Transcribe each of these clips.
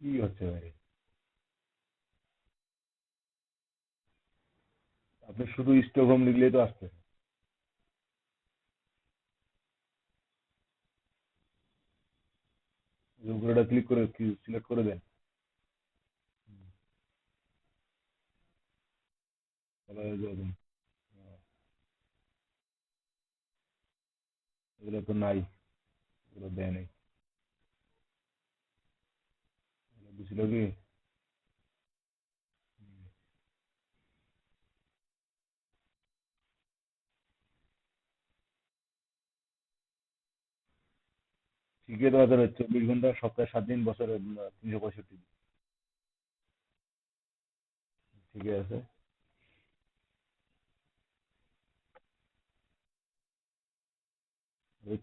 কি হচ্ছে ভাই? আপনি শুধু স্টকহোম লিখলেই তো আসছে। উপরেটা ক্লিক করে সিলেক্ট করে দেন। তাহলে হয়ে যাবে। এগুলো তো নাই, এগুলো দেয় নাই। এগুলো দিছিল কি? ঠিকই তো আছে, 24 ঘন্টা, সপ্তাহে 7 দিন, বছরে 365 দিন। ঠিকই আছে।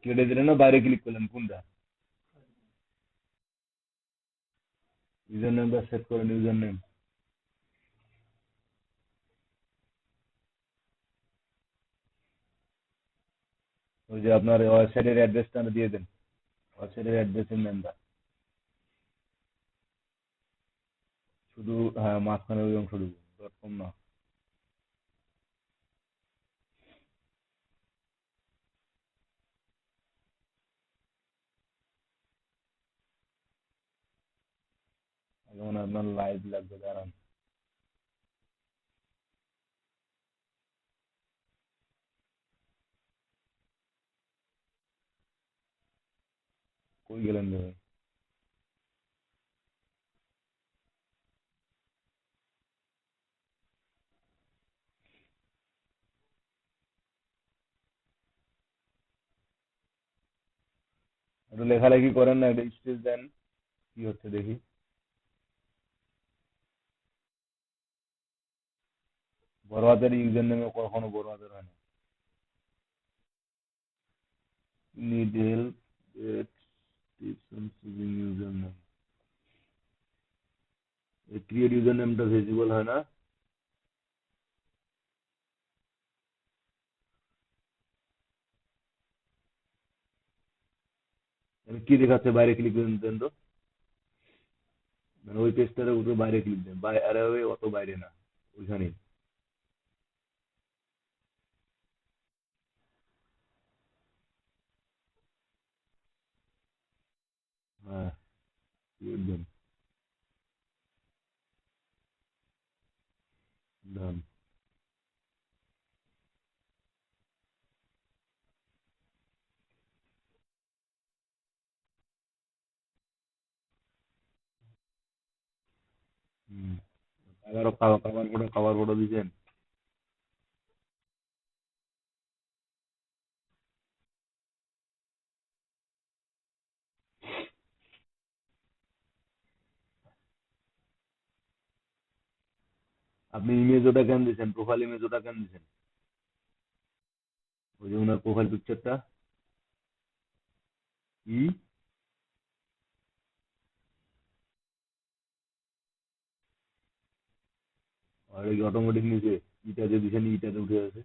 কেটে দিলেন না বাইরে ক্লিক করলেন কোনটা? ইউজার নেমটা সেট করেন, ইউজার নেম। ওই যে আপনার ওয়েবসাইটের অ্যাড্রেসটা দিয়ে দেন। ওয়েবসাইটের অ্যাড্রেসের নামটা শুধু, হ্যাঁ, মাঝখানে ওই অংশটুকু, .com না। যেমন আপনার লাইভ লাগবে, দাঁড়ান। কই গেলেন রে ভাই? একটু লেখালেখি করেন না, একটা স্পেস দেন। কি হচ্ছে দেখি। বড় হাতের ইউজার নেমে কখনো বড় হাতের হয় না। Need help, get tips on choosing user name. এই ক্রিয়েট ইউজার নেমটা ভিজিবল হয় না। কি দেখাচ্ছে বাইরে ক্লিক করে দেন তো। মানে ওই পেজটার উপরে বাইরে ক্লিক দেন, আরে ওই অত বাইরে না, ওইখানেই। হ্যাঁ, ক্রিয়েট দেন। ডান। হুম। এগারো কাভার ফটো দিয়েছেন। আপনি ইমেজ ওটা কেন দিয়েছেন, প্রোফাইল ইমেজ ওটা কেন দিয়েছেন? ওই যে ওনার প্রোফাইল পিকচারটা। কি? আর এই অটোমেটিক নিচে ইটা যে দিয়েছেন, ইটাতে উঠে আছে।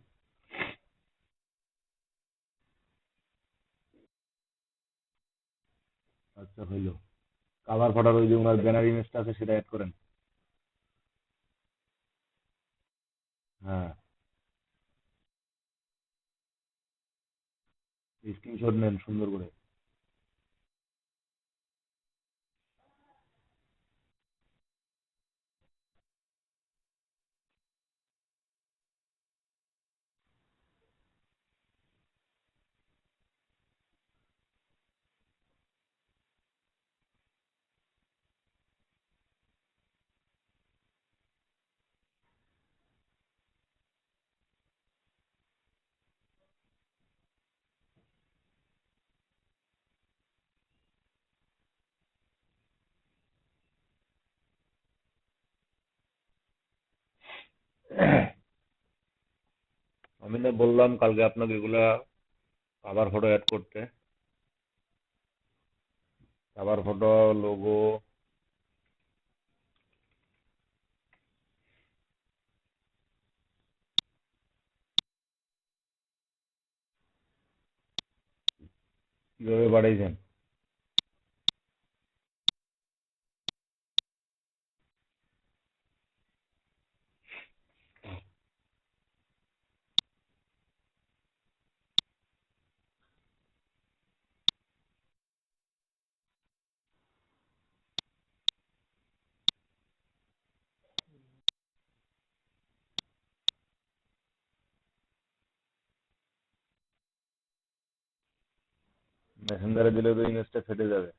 আচ্ছা, হইলো। কাভার ফটোর ওই যে ওনার ব্যানার ইমেজটা আছে সেটা অ্যাড করেন। হ্যাঁ, স্ক্রিনশট নেন সুন্দর করে। আমি না বললাম কালকে আপনাকে এগুলা কাভার ফটো অ্যাড করতে। Cover photo, logo. কিভাবে বাড়াইছেন? মেসেঞ্জারে দিলে তো ইমেজটা ফেটে যাবে।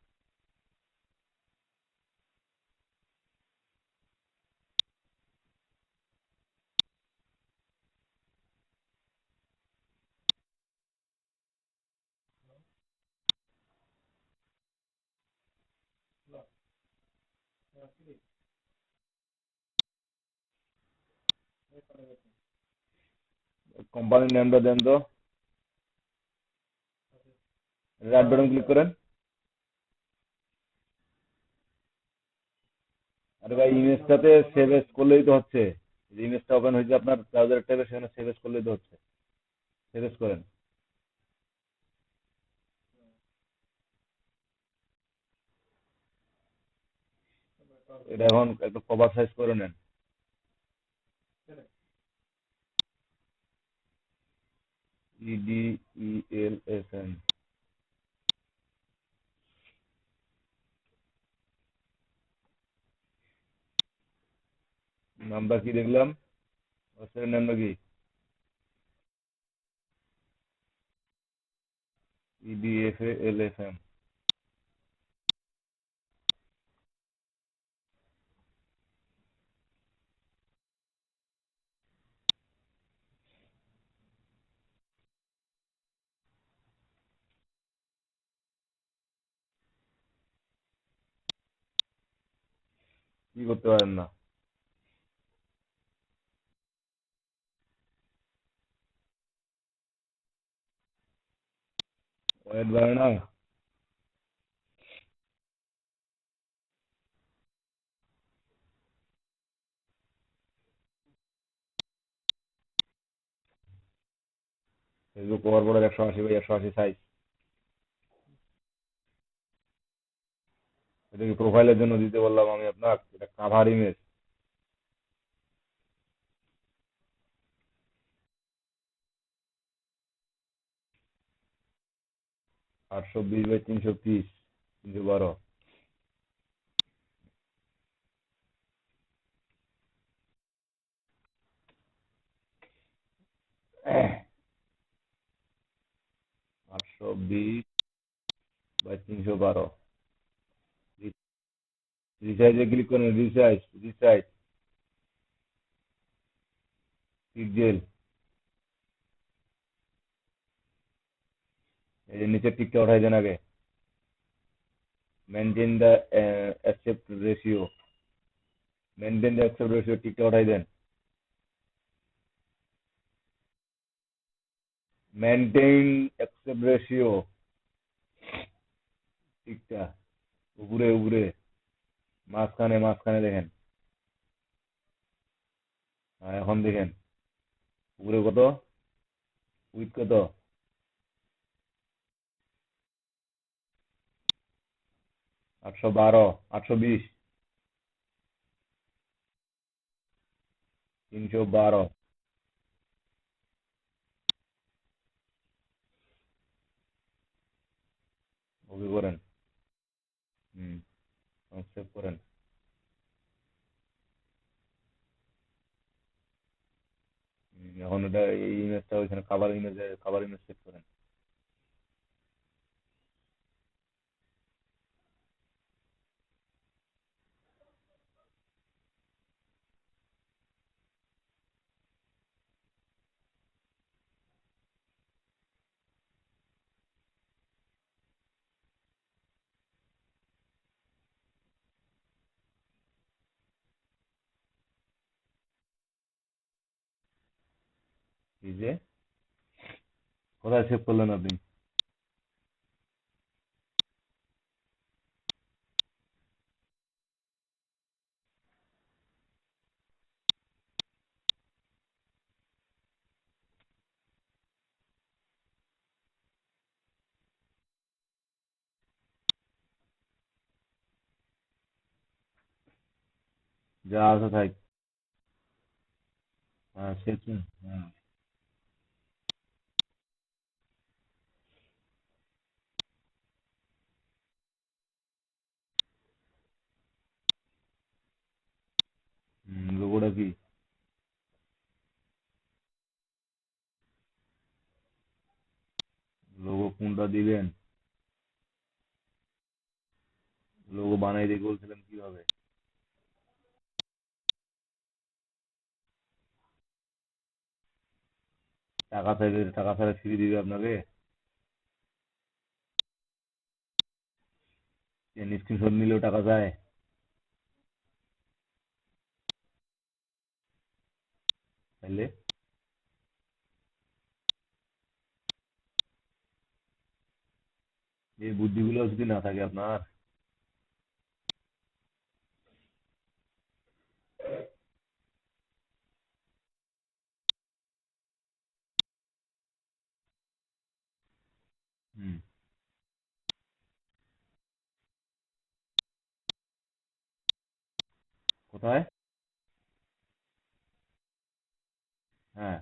কোম্পানির নামটা দেন তো, রাইট বাটন ক্লিক করেন। আরে ভাই ইমেজটাতে সেভ এস করলেই তো হচ্ছে। যে ইমেজটা ওপেন হয়েছে আপনার ব্রাউজার ট্যাবে, সেখানে সেভ এস করলেই তো হচ্ছে। সেভ এস করেন। এটা এখন একটু কভার সাইজ করে নেন। EDELSN নামটা কি দেখলাম? ওয়েবসাইটের নামটা কি? EDFALSM। কি করতে পারেন না? ওয়েট বাড়ে না? ফেসবুক কভার বোর্ডের 180 বাই 180 সাইজ। এটা কি প্রোফাইলের জন্য দিতে বললাম আমি আপনার? এটা কাভার ইমেজ। 820 বাই 330, 312। 820 বাই 312। রিসাইজে ক্লিক করেন, রিসাইজ, রিসাইজ, পিক্সেল। এই যে নিচে টিকটা উঠাই দেন আগে। Maintain the aspect ratio, maintain the aspect ratio টিকটা উঠাই দেন। মেনটেন অ্যাকসেপ্ট রেশিও টিকটা উপরে উপরে, মাঝখানে মাঝখানে দেখেন। এখন দেখেন উপরে কত, উইথ কত? 812, 820, 312। ওকে করেন। হুম, সেভ করেন। এখন এটা এই ইমেজটা ওইখানে খাবার ইমেজ সেভ করেন। এই যে কোথায় সেভ করলেন আপনি? যা আছে থাক। হ্যাঁ সেভ। হ্যাঁ। লোগোটা কি? লোগো কোনটা দিবেন? লোগো বানাই দেখে বলছিলাম কিভাবে। টাকা চাইলে টাকা ছাড়া ফ্রি দিবে আপনাকে? স্ক্রিনশট নিলেও টাকা চায়? তাইলে এই বুদ্ধিগুলো যদি না থাকে আপনার। হুম। কোথায়? হ্যাঁ।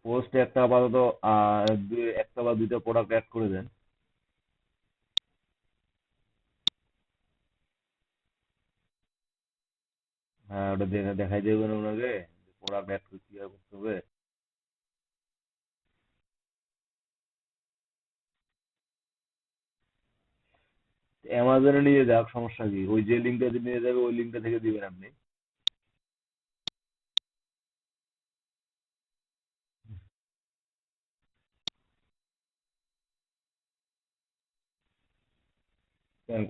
পোস্ট একটা আপাতত একটা বা দুইটা প্রোডাক্ট অ্যাড করে দেন। হ্যাঁ, ওটা দেখাই দেবেন ওনাকে, প্রোডাক্ট অ্যাড করতে কিভাবে করতে হবে। অ্যামাজনে নিয়ে যাক, সমস্যা কি? ওই যে লিঙ্কটা নিয়ে যাবে ওই লিঙ্কটা থেকে দিবেন আপনি।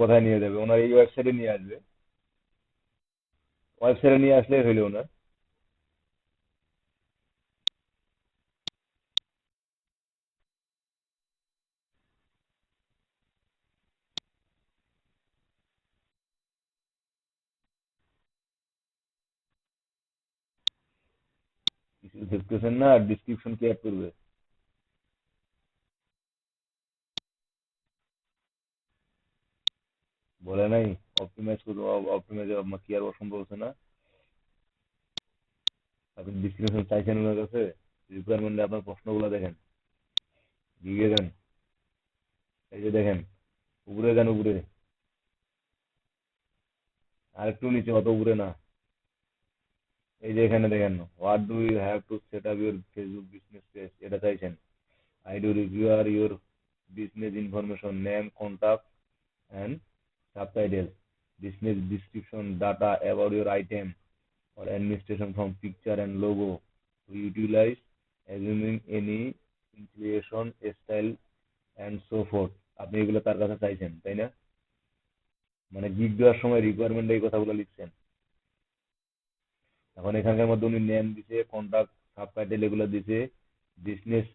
কোথায় নিয়ে যাবে? ওনার এই ওয়েবসাইটে নিয়ে আসবে। ওয়েবসাইটে নিয়ে আসলেই হইলো ওনার। কিছু দেখতেছেন না, ডিসক্রিপশন কি অ্যাড করবে? বলে নাই অপটিমাইজ করতে? অপটিমাইজ কি আর অসম্ভব হচ্ছে না? আপনি ডিসক্রিপশন চাইছেন ওনার কাছে? রিকোয়ারমেন্টে আপনার প্রশ্নগুলো দেখেন, দিয়ে দেন। এই যে দেখেন, উপরে দেন, উপরে। আর একটু নিচে, অত উপরে না। এই যে এখানে দেখেন, what do you have to set up your Facebook business page, এটা চাইছেন। I do require your business information, name, contact and subtitle, business description, data about your item or administration from picture and logo to utilize, assuming any inflation, style and so forth। আপনি এগুলো তার কাছে চাইছেন, তাই না? মানে gig দেওয়ার সময় রিকোয়ারমেন্ট এই কথাগুলো লিখছেন। এখন এখানকার মধ্যে উনি নেম দিছে, কন্টাক্ট, সাবটাইটেল এগুলো দিছে। বিজনেস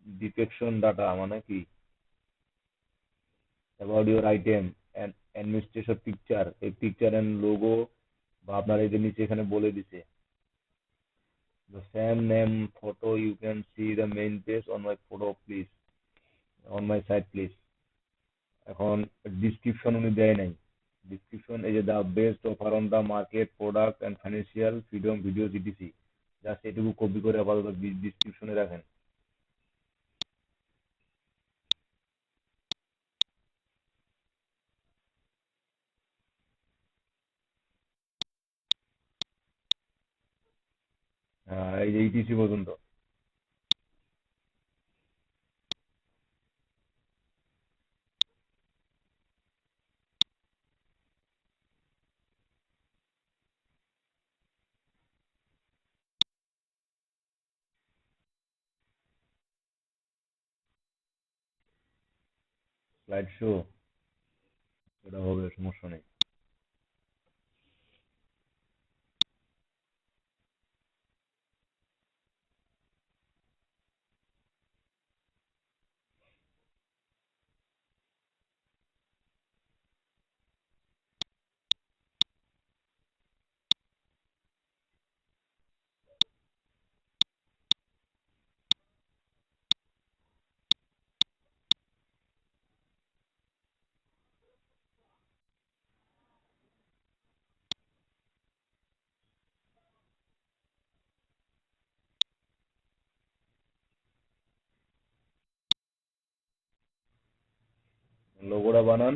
ডিটেকশন ডাটা মানে কি? About your item and administration picture, এই পিকচার অ্যান্ড লোগো, বা আপনার এই যে নিচে এখানে বলে দিছে the same name photo you can see the main page on my photo please, on my site please। এখন ডিসক্রিপশন উনি দেয় নাই। ডিসক্রিপশন এই যে the best offer on the market product and financial freedom video GTC, just এটুকু copy করে আপাতত ডিসক্রিপশনে রাখেন। এই যে ইটিসি পর্যন্ত। স্লাইড শো, এটা হবে, সমস্যা নেই। লোগোটা বানান।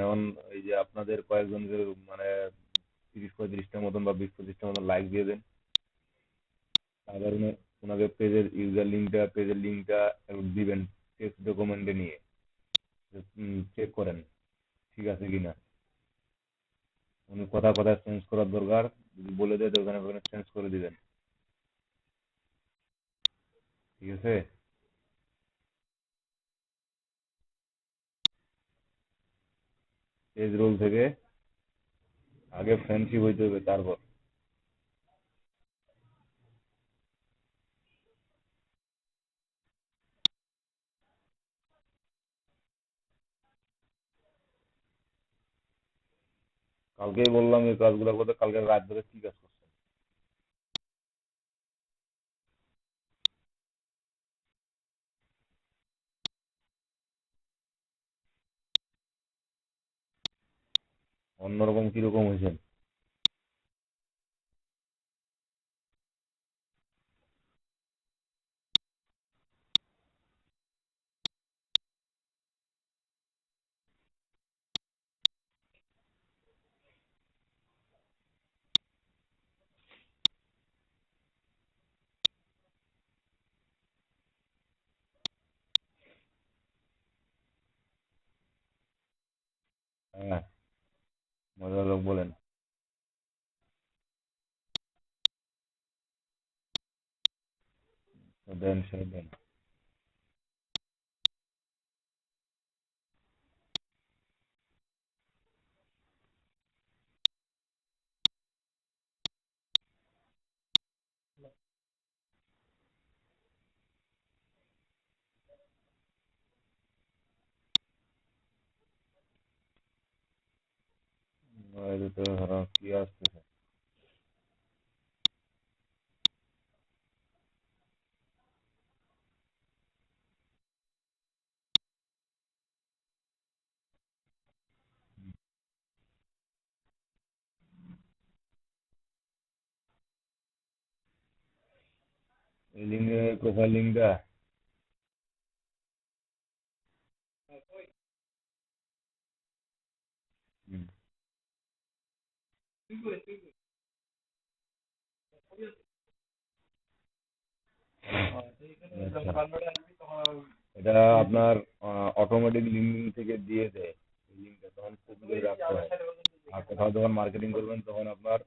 এখন এই যে আপনাদের কয়েকজন যে মানে 30-35টার মতন বা 20-25টার মতন লাইক দিয়ে দেন। আবার ওনাকে পেজের লিঙ্কটা একটু দিবেন টেক্সট ডকুমেন্টে নিয়ে, চেক করেন ঠিক আছে কিনা। উনি কথা কথা চেঞ্জ করার দরকার, যদি বলে দেয় তো ওখানে ওখানে চেঞ্জ করে দিবেন, ঠিক আছে। পেজ রোল থেকে আগে ফ্রেন্ডশিপ হইতে হবে, তারপর। কালকেই বললাম এই কাজগুলো করতে, কালকে রাত ধরে কি কাজ করছেন? অন্যরকম কিরকম হয়েছেন? হ্যাঁ, মজার লোক বলেন। তো দেন, সে দেন। এটা তো কি আসতেছে? এই লিঙ্কে, প্রোফাইল লিঙ্কটা। হুম, আচ্ছা। এটা আপনার অটোমেটিক লিঙ্কিং থেকে দিয়ে দেয় এই লিঙ্কটা, তখন কপি করে রাখতে হয়। আর কোথাও যখন মার্কেটিং করবেন তখন আপনার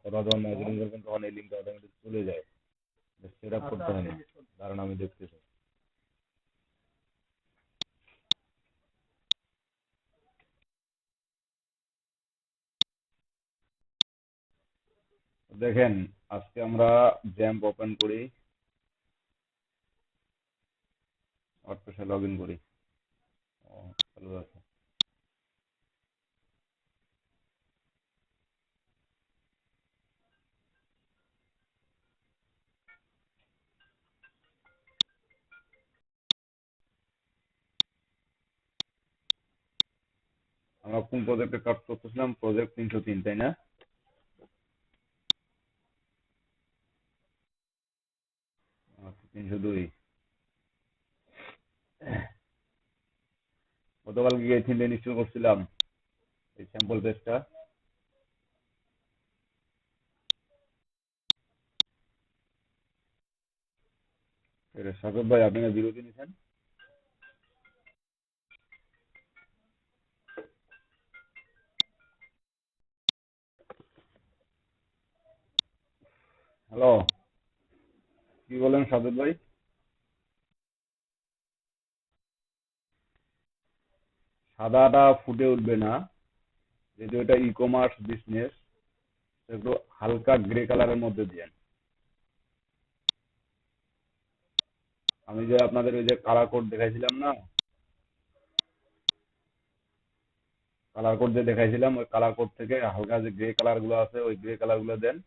কোথাও যখন মার্কেটিং করবেন তখন এই লিঙ্কটা অটোমেটিক চলে যায়, সেট আপ করতে হয় না। কারণ আমি দেখতেছি, দেখেন আজকে আমরা জ্যাম্প ওপেন করি, ওয়ার্ডপ্রেসে লগ ইন করি। ও, চালু আছে। আমরা কোন প্রজেক্টে কাজ করতেছিলাম? প্রজেক্ট 303, তাই না? আচ্ছা, 302। গতকাল গিয়ে এই থিমটা ইনস্টল করছিলাম, এই স্যাম্পল পেজটা। সাগর ভাই, আপনি না বিরতি নিছেন? হ্যালো, কি বলেন সাগর ভাই? সাদাটা ফুটে উঠবে না, যেহেতু এটা ই কমার্স বিজনেস, একটু হালকা গ্রে কালারের মধ্যে দিয়েন। আমি যে আপনাদের ওই যে কালার কোড দেখাইছিলাম না, কালার কোড যে দেখাইছিলাম, ওই কালার কোড থেকে হালকা যে গ্রে কালার গুলো আছে ওই গ্রে কালার গুলো দেন।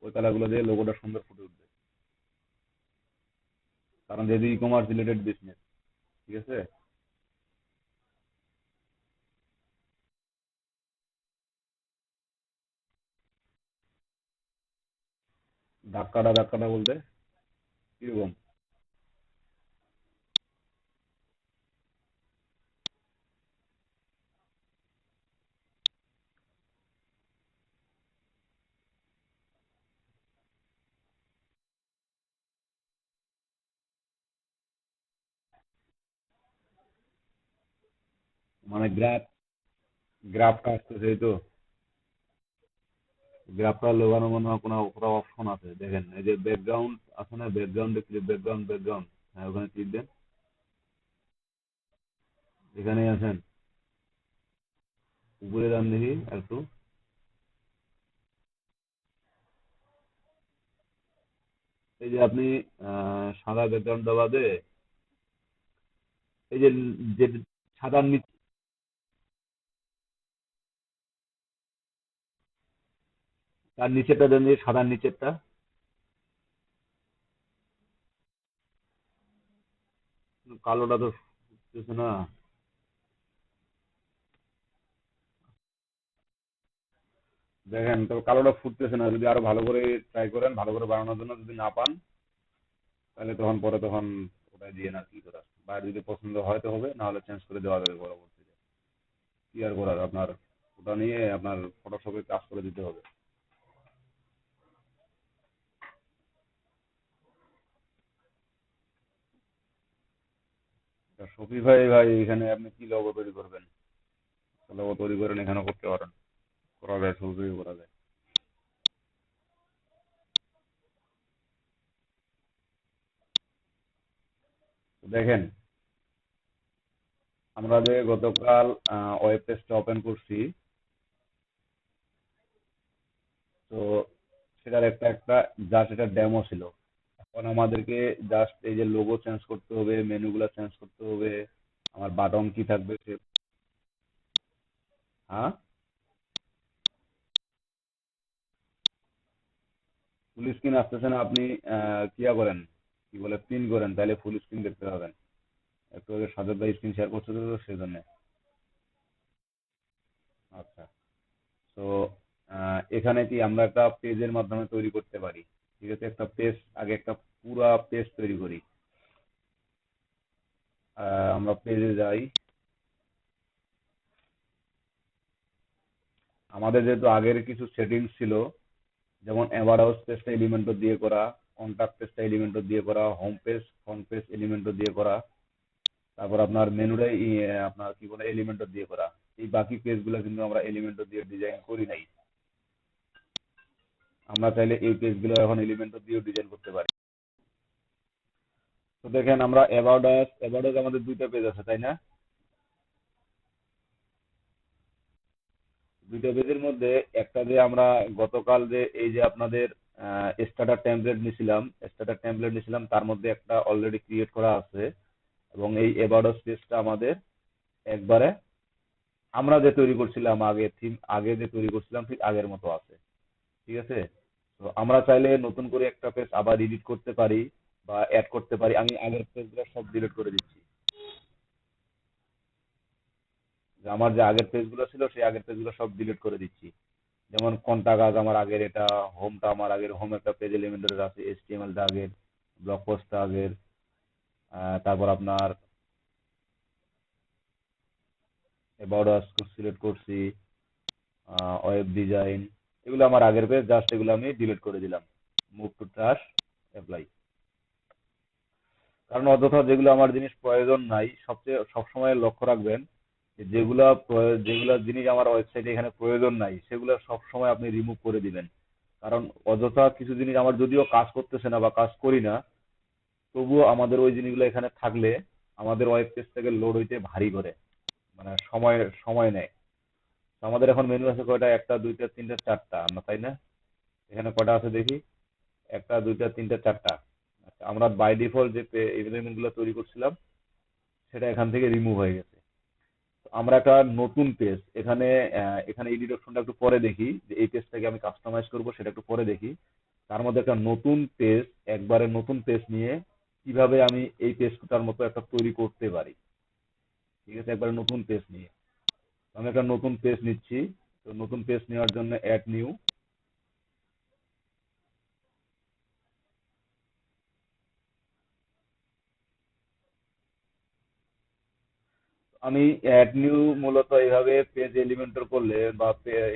ওই কালার গুলো দিয়ে লোগোটা সুন্দর ফুটে উঠবে, কারণ যেহেতু ই কমার্স রিলেটেড বিজনেস, ঠিক আছে। ধাক্কাটা ধাক্কাটা বলতে কিরকম? মানে গ্রাফ কাটতেছে এই তো। গ্রাফটা লোগানো মনে হয় কোনো কোথাও অপশন আছে, দেখেন এই যে ব্যাকগ্রাউন্ড আছে না, ব্যাকগ্রাউন্ডে ক্লিক, ব্যাকগ্রাউন্ড, হ্যাঁ ওখানে ক্লিক দেন। এখানেই আছেন, উপরে যান দেখি একটু। এই যে আপনি সাদা ব্যাকগ্রাউন্ড বাদে এই যে যে সাদার নিচে, তার নিচেরটা দেন, যে সাদার নিচেরটা। কালোটা তো কিছু না। দেখেন তো কালোটা ফুটতেছে না, যদি আরো ভালো করে ট্রাই করেন, ভালো করে বানানোর জন্য যদি না পান, তাহলে তখন ওটা দিয়ে না কি করার, বা যদি পছন্দ হয় তো হবে, না হলে চেঞ্জ করে দেওয়া যাবে পরবর্তীতে। কি আর করার, আপনার ওটা নিয়ে আপনার ফটোশপে কাজ করে দিতে হবে। শপিফাই ভাই, এখানে আপনি কি লোগো তৈরি করবেন? লোগো তৈরি করেন, এখানে করতে পারেন, করা যায়, শপিফাই করা যায়। তো দেখেন, আমরা যে গতকাল ওয়েব পেজটা ওপেন করছি, তো সেটার একটা জাস্ট এটা ডেমো ছিল। এখন আমাদেরকে জাস্ট এই যে লোগো চেঞ্জ করতে হবে, মেনুগুলো চেঞ্জ করতে হবে, আমার বাটন কি থাকবে সে। হ্যাঁ, ফুল স্ক্রিন আসতেছে না, আপনি কিয়া করেন, কি বলে প্রিন্ট করেন, তাহলে ফুল স্ক্রিন দেখতে পাবেন। একটু আগে সাজেদ ভাই স্ক্রিন শেয়ার করতে তো সেজন্য। আচ্ছা, তো এখানে কি আমরা একটা পেজের মাধ্যমে তৈরি করতে পারি। ঠিক আছে, একটা পেজ, আগে একটা পুরা পেজ তৈরি করি। আমরা পেজে যাই। আমাদের যেহেতু আগের কিছু সেটিংস ছিল, যেমন অ্যাবাউট আউট পেজটা এলিমেন্টর দিয়ে করা, কন্টাক্ট পেজটা এলিমেন্টর দিয়ে করা, home page front page Elementor দিয়ে করা, তারপর আপনার মেনুটাই আপনার কি বলে এলিমেন্টর দিয়ে করা। এই বাকি পেজগুলো কিন্তু আমরা এলিমেন্টর দিয়ে ডিজাইন করি নাই। আমরা চাইলে এই পেজগুলো এখন এলিমেন্টর দিয়েও ডিজাইন করতে পারি। তো দেখেন, আমরা অ্যাবাউট আস আমাদের দুইটা পেজ আছে, তাই না? দুইটা পেজের মধ্যে একটা যে আমরা গতকাল যে এই যে আপনাদের স্টার্টার টেমপ্লেট নিছিলাম, তার মধ্যে একটা অলরেডি ক্রিয়েট করা আছে। এবং এই অ্যাবাউট আস পেজটা আমাদের একবারে আমরা যে তৈরি করছিলাম আগে, থিম আগে যে তৈরি করছিলাম ঠিক আগের মতো আছে। ঠিক আছে, তো আমরা চাইলে নতুন করে একটা পেজ আবার এডিট করতে পারি বা অ্যাড করতে পারি। আমি আগের পেজগুলো সব ডিলিট করে দিচ্ছি। যে আমার যে আগের পেজগুলো ছিল, সেই আগের পেজগুলো সব ডিলিট করে দিচ্ছি। যেমন কন্টাক্ট আজ আমার আগের, এটা হোমটা আমার আগের, হোম একটা পেজ এলিমেন্টের আছে, এইচটিএমএলটা আগের, ব্লগ পোস্টটা আগের, তারপর আপনার অ্যাবাউট আস সিলেক্ট করছি, ওয়েব ডিজাইন, এগুলো আমার আগের পেজ, জাস্ট এগুলো আমি ডিলিট করে দিলাম। Move to trash, apply. কারণ অযথা যেগুলো আমার জিনিস প্রয়োজন নাই, সবসময় লক্ষ্য রাখবেন যে যেগুলা জিনিস আমার ওয়েবসাইটে এখানে প্রয়োজন নাই, সেগুলো সবসময় আপনি রিমুভ করে দিবেন। কারণ অযথা কিছু জিনিস আমার যদিও কাজ করতেছে না বা কাজ করি না, তবুও আমাদের ওই জিনিসগুলো এখানে থাকলে আমাদের ওয়েব পেজ থেকে লোড হইতে ভারী করে, মানে সময় সময় নেয়। তো আমাদের এখন মেনু আছে কয়টা, একটা দুইটা তিনটা চারটা, আমরা তাই না? এখানে কয়টা আছে দেখি, একটা দুইটা তিনটা চারটা। আচ্ছা, আমরা বাই ডিফল্ট যে এলিমেন্ট গুলো তৈরি করছিলাম, সেটা এখান থেকে রিমুভ হয়ে গেছে। তো আমরা একটা নতুন পেজ এখানে, এখানে এডিট অপশনটা একটু পরে দেখি, যে এই পেজটাকে আমি কাস্টমাইজ করব সেটা একটু পরে দেখি। তার মধ্যে একটা নতুন পেজ, একবারে নতুন পেজ নিয়ে কিভাবে আমি এই পেজটার মতো একটা তৈরি করতে পারি। ঠিক আছে, একবারে নতুন পেজ নিয়ে আমি একটা নতুন পেজ নিচ্ছি। তো নতুন পেজ নেওয়ার জন্য অ্যাড নিউ, আমি অ্যাড নিউ মূলত এইভাবে পেজ এলিমেন্টর করলে বা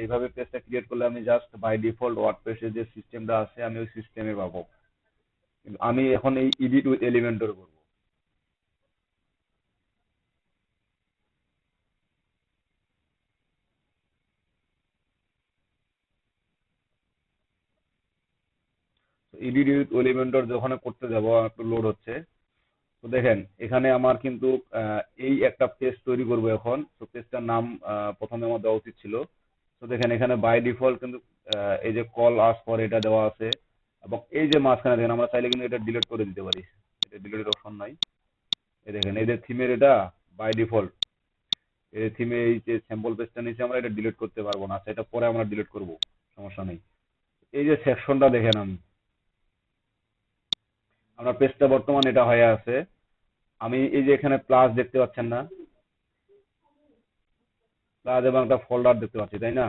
এইভাবে পেজটা ক্রিয়েট করলে আমি জাস্ট বাই ডিফল্ট ওয়ার্ডপ্রেসের যে সিস্টেমটা আছে আমি ওই সিস্টেমে পাবো। কিন্তু আমি এখন এই এডিট উইথ এলিমেন্টর করব। এডিট উইথ এলিমেন্টর যখন করতে যাব একটু লোড হচ্ছে। তো দেখেন এখানে আমার কিন্তু এই একটা পেজ তৈরি করব এখন। তো পেজটার নাম প্রথমে আমার দেওয়া উচিত ছিল। তো দেখেন এখানে বাই ডিফল্ট কিন্তু এই যে কল আস ফর এটা দেওয়া আছে, এবং এই যে মাঝখানে দেখেন আমরা চাইলে কিন্তু এটা ডিলিট করে দিতে পারি, এটা ডিলিটের অপশন নাই। এই দেখেন এই যে থিমের এটা বাই ডিফল্ট, এই থিমে এই যে স্যাম্পল পেজটা নিচে আমরা এটা ডিলিট করতে পারবো না, সেটা পরে আমরা ডিলিট করব, সমস্যা নেই। এই যে সেকশনটা দেখেন আমরা পেজটা বর্তমান এটা হয়ে আছে। আমি এই যে এখানে প্লাস দেখতে পাচ্ছেন না, প্লাস এবং একটা ফোল্ডার দেখতে পাচ্ছি, তাই না?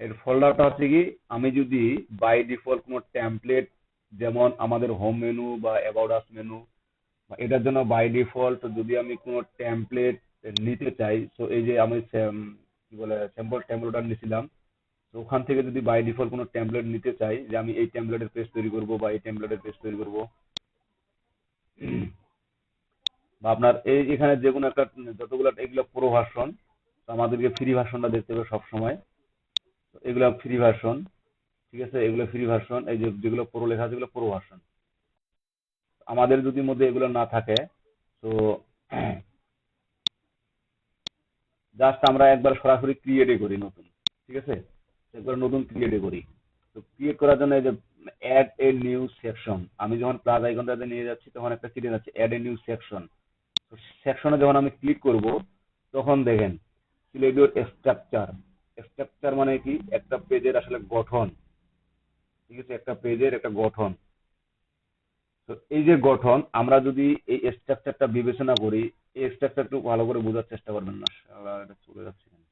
এর ফোল্ডারটা হচ্ছে কি, আমি যদি বাই ডিফল্ট কোনো টেমপ্লেট, যেমন আমাদের হোম মেনু বা অ্যাবাউট আস মেনু, বা এটার জন্য বাই ডিফল্ট যদি আমি কোনো টেমপ্লেট নিতে চাই, তো এই যে আমি কি বলে স্যাম্পল টেমপ্লেট নিছিলাম, তো ওখান থেকে যদি বাই ডিফল্ট কোনো টেমপ্লেট নিতে চাই, যে আমি এই টেমপ্লেটের পেজ তৈরি করব বা এই টেমপ্লেটের পেজ তৈরি করব, বা আপনার এই এখানে যে কোনো একটা, যতগুলো এগুলো প্রো ভার্সন, আমাদেরকে ফ্রি ভার্সনটা দেখতে হবে সব সময়। এগুলো ফ্রি ভার্সন, ঠিক আছে, এগুলো ফ্রি ভার্সন। এই যে যেগুলো প্রো লেখা আছে এগুলো প্রো ভার্সন। আমাদের যদি মধ্যে এগুলো না থাকে, তো জাস্ট আমরা একবার সরাসরি ক্রিয়েটই করি নতুন, ঠিক আছে, একবার নতুন ক্রিয়েটই করি। তো ক্রিয়েট করার জন্য এই যে অ্যাড এ নিউ সেকশন, আমি যখন প্লাস আইকনটাতে নিয়ে যাচ্ছি তখন একটা চিঠি যাচ্ছে অ্যাড এ নিউ সেকশন। তো সেকশনে যখন আমি ক্লিক করব, তখন দেখেন সিলেক্ট ইউর স্ট্রাকচার। স্ট্রাকচার মানে কি, একটা পেজের আসলে গঠন, ঠিক আছে, একটা পেজের একটা গঠন। তো এই যে গঠন, আমরা যদি এই স্ট্রাকচারটা বিবেচনা করি, এই স্ট্রাকচার একটু ভালো করে বোঝার চেষ্টা করবেন না, শালা এটা চলে যাচ্ছে কেন?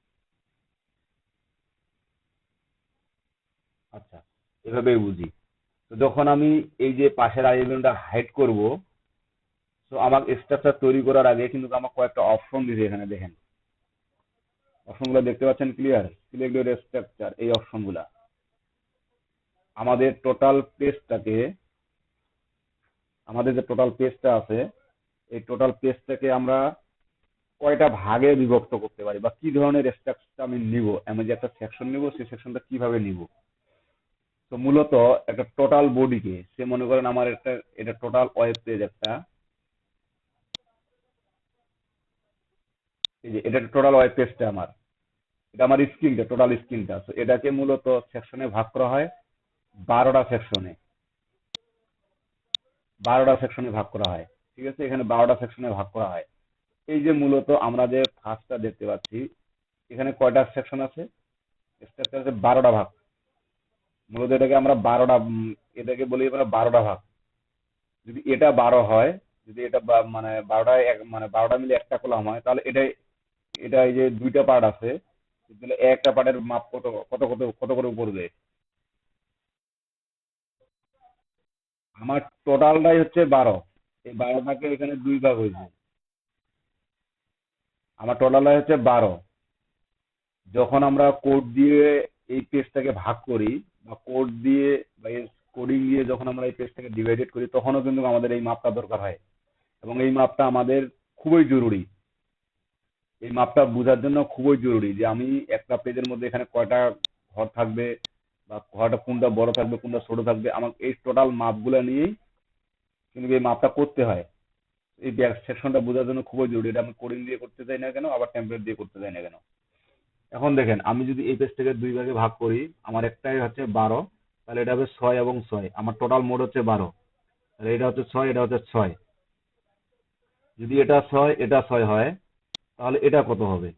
আচ্ছা, এভাবেই বুঝি। তো যখন আমি এই যে পাশের আইকনটা হাইড করব, তো আমার স্ট্রাকচার তৈরি করার আগে কিন্তু আমার কয়েকটা অপশন দিয়েছে এখানে, দেখেন অপশনগুলো দেখতে পাচ্ছেন ক্লিয়ার, সিলেক্ট ইউর স্ট্রাকচার, এই অপশনগুলা আমাদের টোটাল পেজটাকে, আমাদের যে টোটাল পেজটা আছে, এই টোটাল পেজটাকে আমরা কয়টা ভাগে বিভক্ত করতে পারি, বা কি ধরনের স্ট্রাকচার আমি নিব, আমি যে একটা সেকশন নিব সেই সেকশনটা কিভাবে নিব। তো মূলত একটা টোটাল বডিকে, সে মনে করেন আমার একটা, এটা টোটাল ওয়েব পেজ একটা, এই যে এটা টোটাল ওয়েব পেজটা আমার, এটা আমার স্ক্রিনটা, টোটাল স্ক্রিনটা। তো এটাকে মূলত সেকশনে ভাগ করা হয় 12টা সেকশনে, 12টা সেকশনে ভাগ করা হয়, ঠিক আছে, এখানে 12টা সেকশনে ভাগ করা হয়। এই যে মূলত আমরা যে ফার্স্টটা দেখতে পাচ্ছি, এখানে কয়টা সেকশন আছে, স্ট্রাকচার আছে 12টা ভাগ। মূলত এটাকে আমরা 12টা, এটাকে বলি আমরা 12টা ভাগ। যদি এটা 12 হয়, যদি এটা মানে 12টা মানে 12টা মিলে একটা কলাম হয়, তাহলে এটা, এটা এই যে দুইটা পার্ট আছে, তাহলে একটা পার্টের মাপ কত কত কত কত করে পড়বে? আমার টোটালটাই হচ্ছে 12, এই 12টাকে এখানে দুই ভাগ হয়েছে, আমার টোটালটাই হচ্ছে 12। যখন আমরা কোড দিয়ে এই পেজটাকে ভাগ করি, বা কোড দিয়ে বা কোডিং দিয়ে যখন আমরা এই পেজটাকে ডিভাইডেড করি, তখনও কিন্তু আমাদের এই মাপটা দরকার হয়, এবং এই মাপটা আমাদের খুবই জরুরি। এই মাপটা বোঝার জন্য খুবই জরুরি যে আমি একটা পেজের মধ্যে এখানে কয়টা ঘর থাকবে, বা ঘরটা কোনটা বড় থাকবে কোনটা ছোট থাকবে, আমাকে এই টোটাল মাপগুলো নিয়েই কিন্তু এই মাপটা করতে হয়। এই সেকশনটা বোঝার জন্য খুবই জরুরি, এটা আমি কোডিং দিয়ে করতে চাই না কেন, আবার টেমপ্লেট দিয়ে করতে চাই না কেন। এখন দেখেন আমি যদি এই পেজটাকে দুই ভাগে ভাগ করি, আমার একটাই হচ্ছে 12, তাহলে এটা হবে 6 এবং 6, আমার টোটাল মোড হচ্ছে 12, তাহলে এটা হচ্ছে 6, এটা হচ্ছে 6। যদি এটা 6 এটা 6 হয়, তাহলে এটা কত হবে?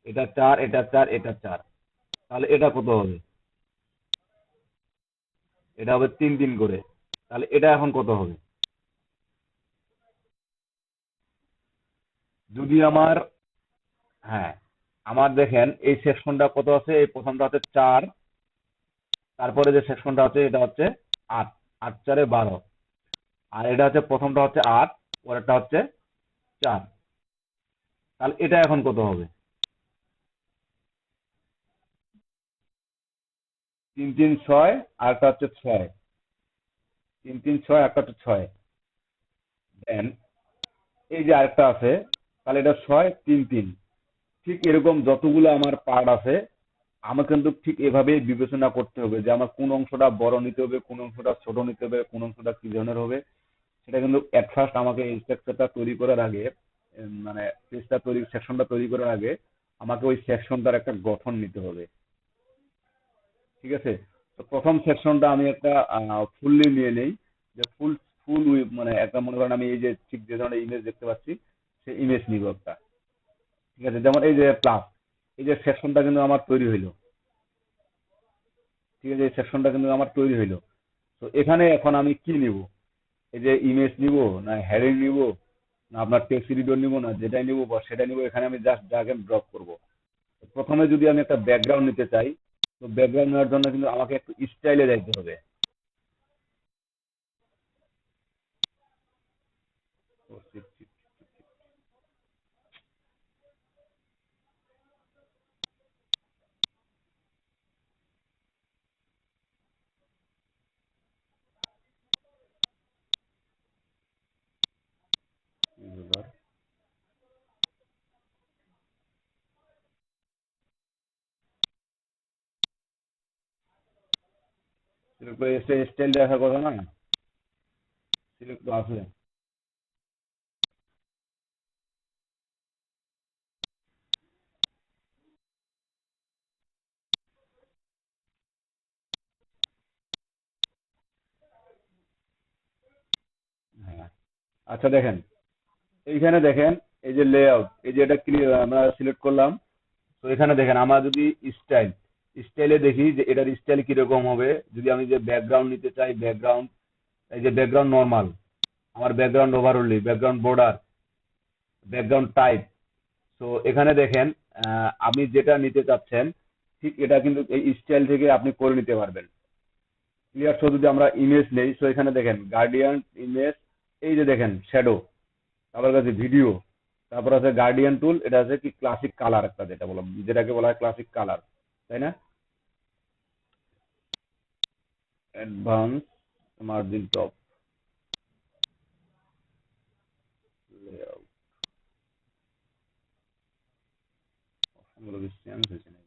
এটা 4, এটা 4, এটা 4, তাহলে এটা কত হবে? এটা হবে 3 3 করে, তাহলে এটা এখন কত হবে? যদি আমার, হ্যাঁ, আমার দেখেন এই সেকশনটা কত আছে, এই প্রথমটা হচ্ছে 4, তারপরে যে সেকশনটা আছে এটা হচ্ছে 8, 8 4 12, আর এটা হচ্ছে প্রথমটা হচ্ছে 8, পরেরটা হচ্ছে 4, তাহলে এটা এখন কত হবে? 3 3 6, আর একটা হচ্ছে 6, 3 3 6, একটা হচ্ছে 6। দেন এই যে আরেকটা আছে, তাহলে এটা 6 3 3। ঠিক এরকম যতগুলো আমার পার্ট আছে, আমার কিন্তু ঠিক এভাবেই বিবেচনা করতে হবে যে আমার কোন অংশটা বড় নিতে হবে, কোন অংশটা ছোট নিতে হবে, কোন অংশটা কি ধরনের হবে। সেটা কিন্তু এট ফার্স্ট আমাকে এই স্ট্রাকচারটা তৈরি করার আগে, মানে পেজটা তৈরি, সেকশনটা তৈরি করার আগে আমাকে ওই সেকশনটার একটা গঠন নিতে হবে। ঠিক আছে? তো প্রথম সেকশনটা আমি একটা ফুললি নিয়ে নেই, যে ফুল ফুল মানে একটা মনে করেন আমি এই যে ঠিক যে ধরনের ইমেজ দেখতে পাচ্ছি সেই ইমেজ নিব একটা। ঠিক আছে, যেমন এই যে প্লাস, এই যে সেকশনটা কিন্তু আমার তৈরি হইলো। ঠিক আছে, এই সেকশনটা কিন্তু আমার তৈরি হইলো। তো এখানে এখন আমি কি নিব? এই যে ইমেজ নিব, না হেডিং নিব, না আপনার টেক্সট এডিটর নিব, না যেটাই নিব বা সেটা নিব, এখানে আমি জাস্ট ড্র্যাগ এন্ড ড্রপ করব। প্রথমে যদি আমি একটা ব্যাকগ্রাউন্ড নিতে চাই, তো ব্যাকগ্রাউন্ড নেওয়ার জন্য কিন্তু আমাকে একটু স্টাইলে যাইতে হবে। ও, শিট, শিট, এবার সিলেক্ট করে স্টাইল দেখার কথা না, সিলেক্ট তো আছে। হ্যাঁ, আচ্ছা দেখেন, এইখানে দেখেন, এই যে লেআউট, এই যে এটা আমরা সিলেক্ট করলাম। তো এখানে দেখেন আমরা যদি স্টাইল, স্টাইলে দেখি যে এটার স্টাইল কিরকম হবে। যদি আমি যে ব্যাকগ্রাউন্ড নিতে চাই, ব্যাকগ্রাউন্ড, এই যে ব্যাকগ্রাউন্ড নর্মাল, আমার ব্যাকগ্রাউন্ড ওভারঅনলি, ব্যাকগ্রাউন্ড বর্ডার, ব্যাকগ্রাউন্ড টাইপ। তো এখানে দেখেন, আপনি যেটা নিতে চাচ্ছেন ঠিক এটা কিন্তু এই স্টাইল থেকে আপনি করে নিতে পারবেন। ক্লিয়ার? সো যদি আমরা ইমেজ নেই, সো এখানে দেখেন গার্ডিয়ান ইমেজ, এই যে দেখেন শ্যাডো, তারপর কাছে ভিডিও, তারপর আছে গার্ডিয়ান টুল, এটা আছে কি ক্লাসিক কালার একটা, যেটা বলা, যেটাকে বলা হয় ক্লাসিক কালার, তাই না? অ্যাডভান্স মার্জিন টপ লেআউট, অপশনগুলো কি চেঞ্জ হয়েছে নাকি?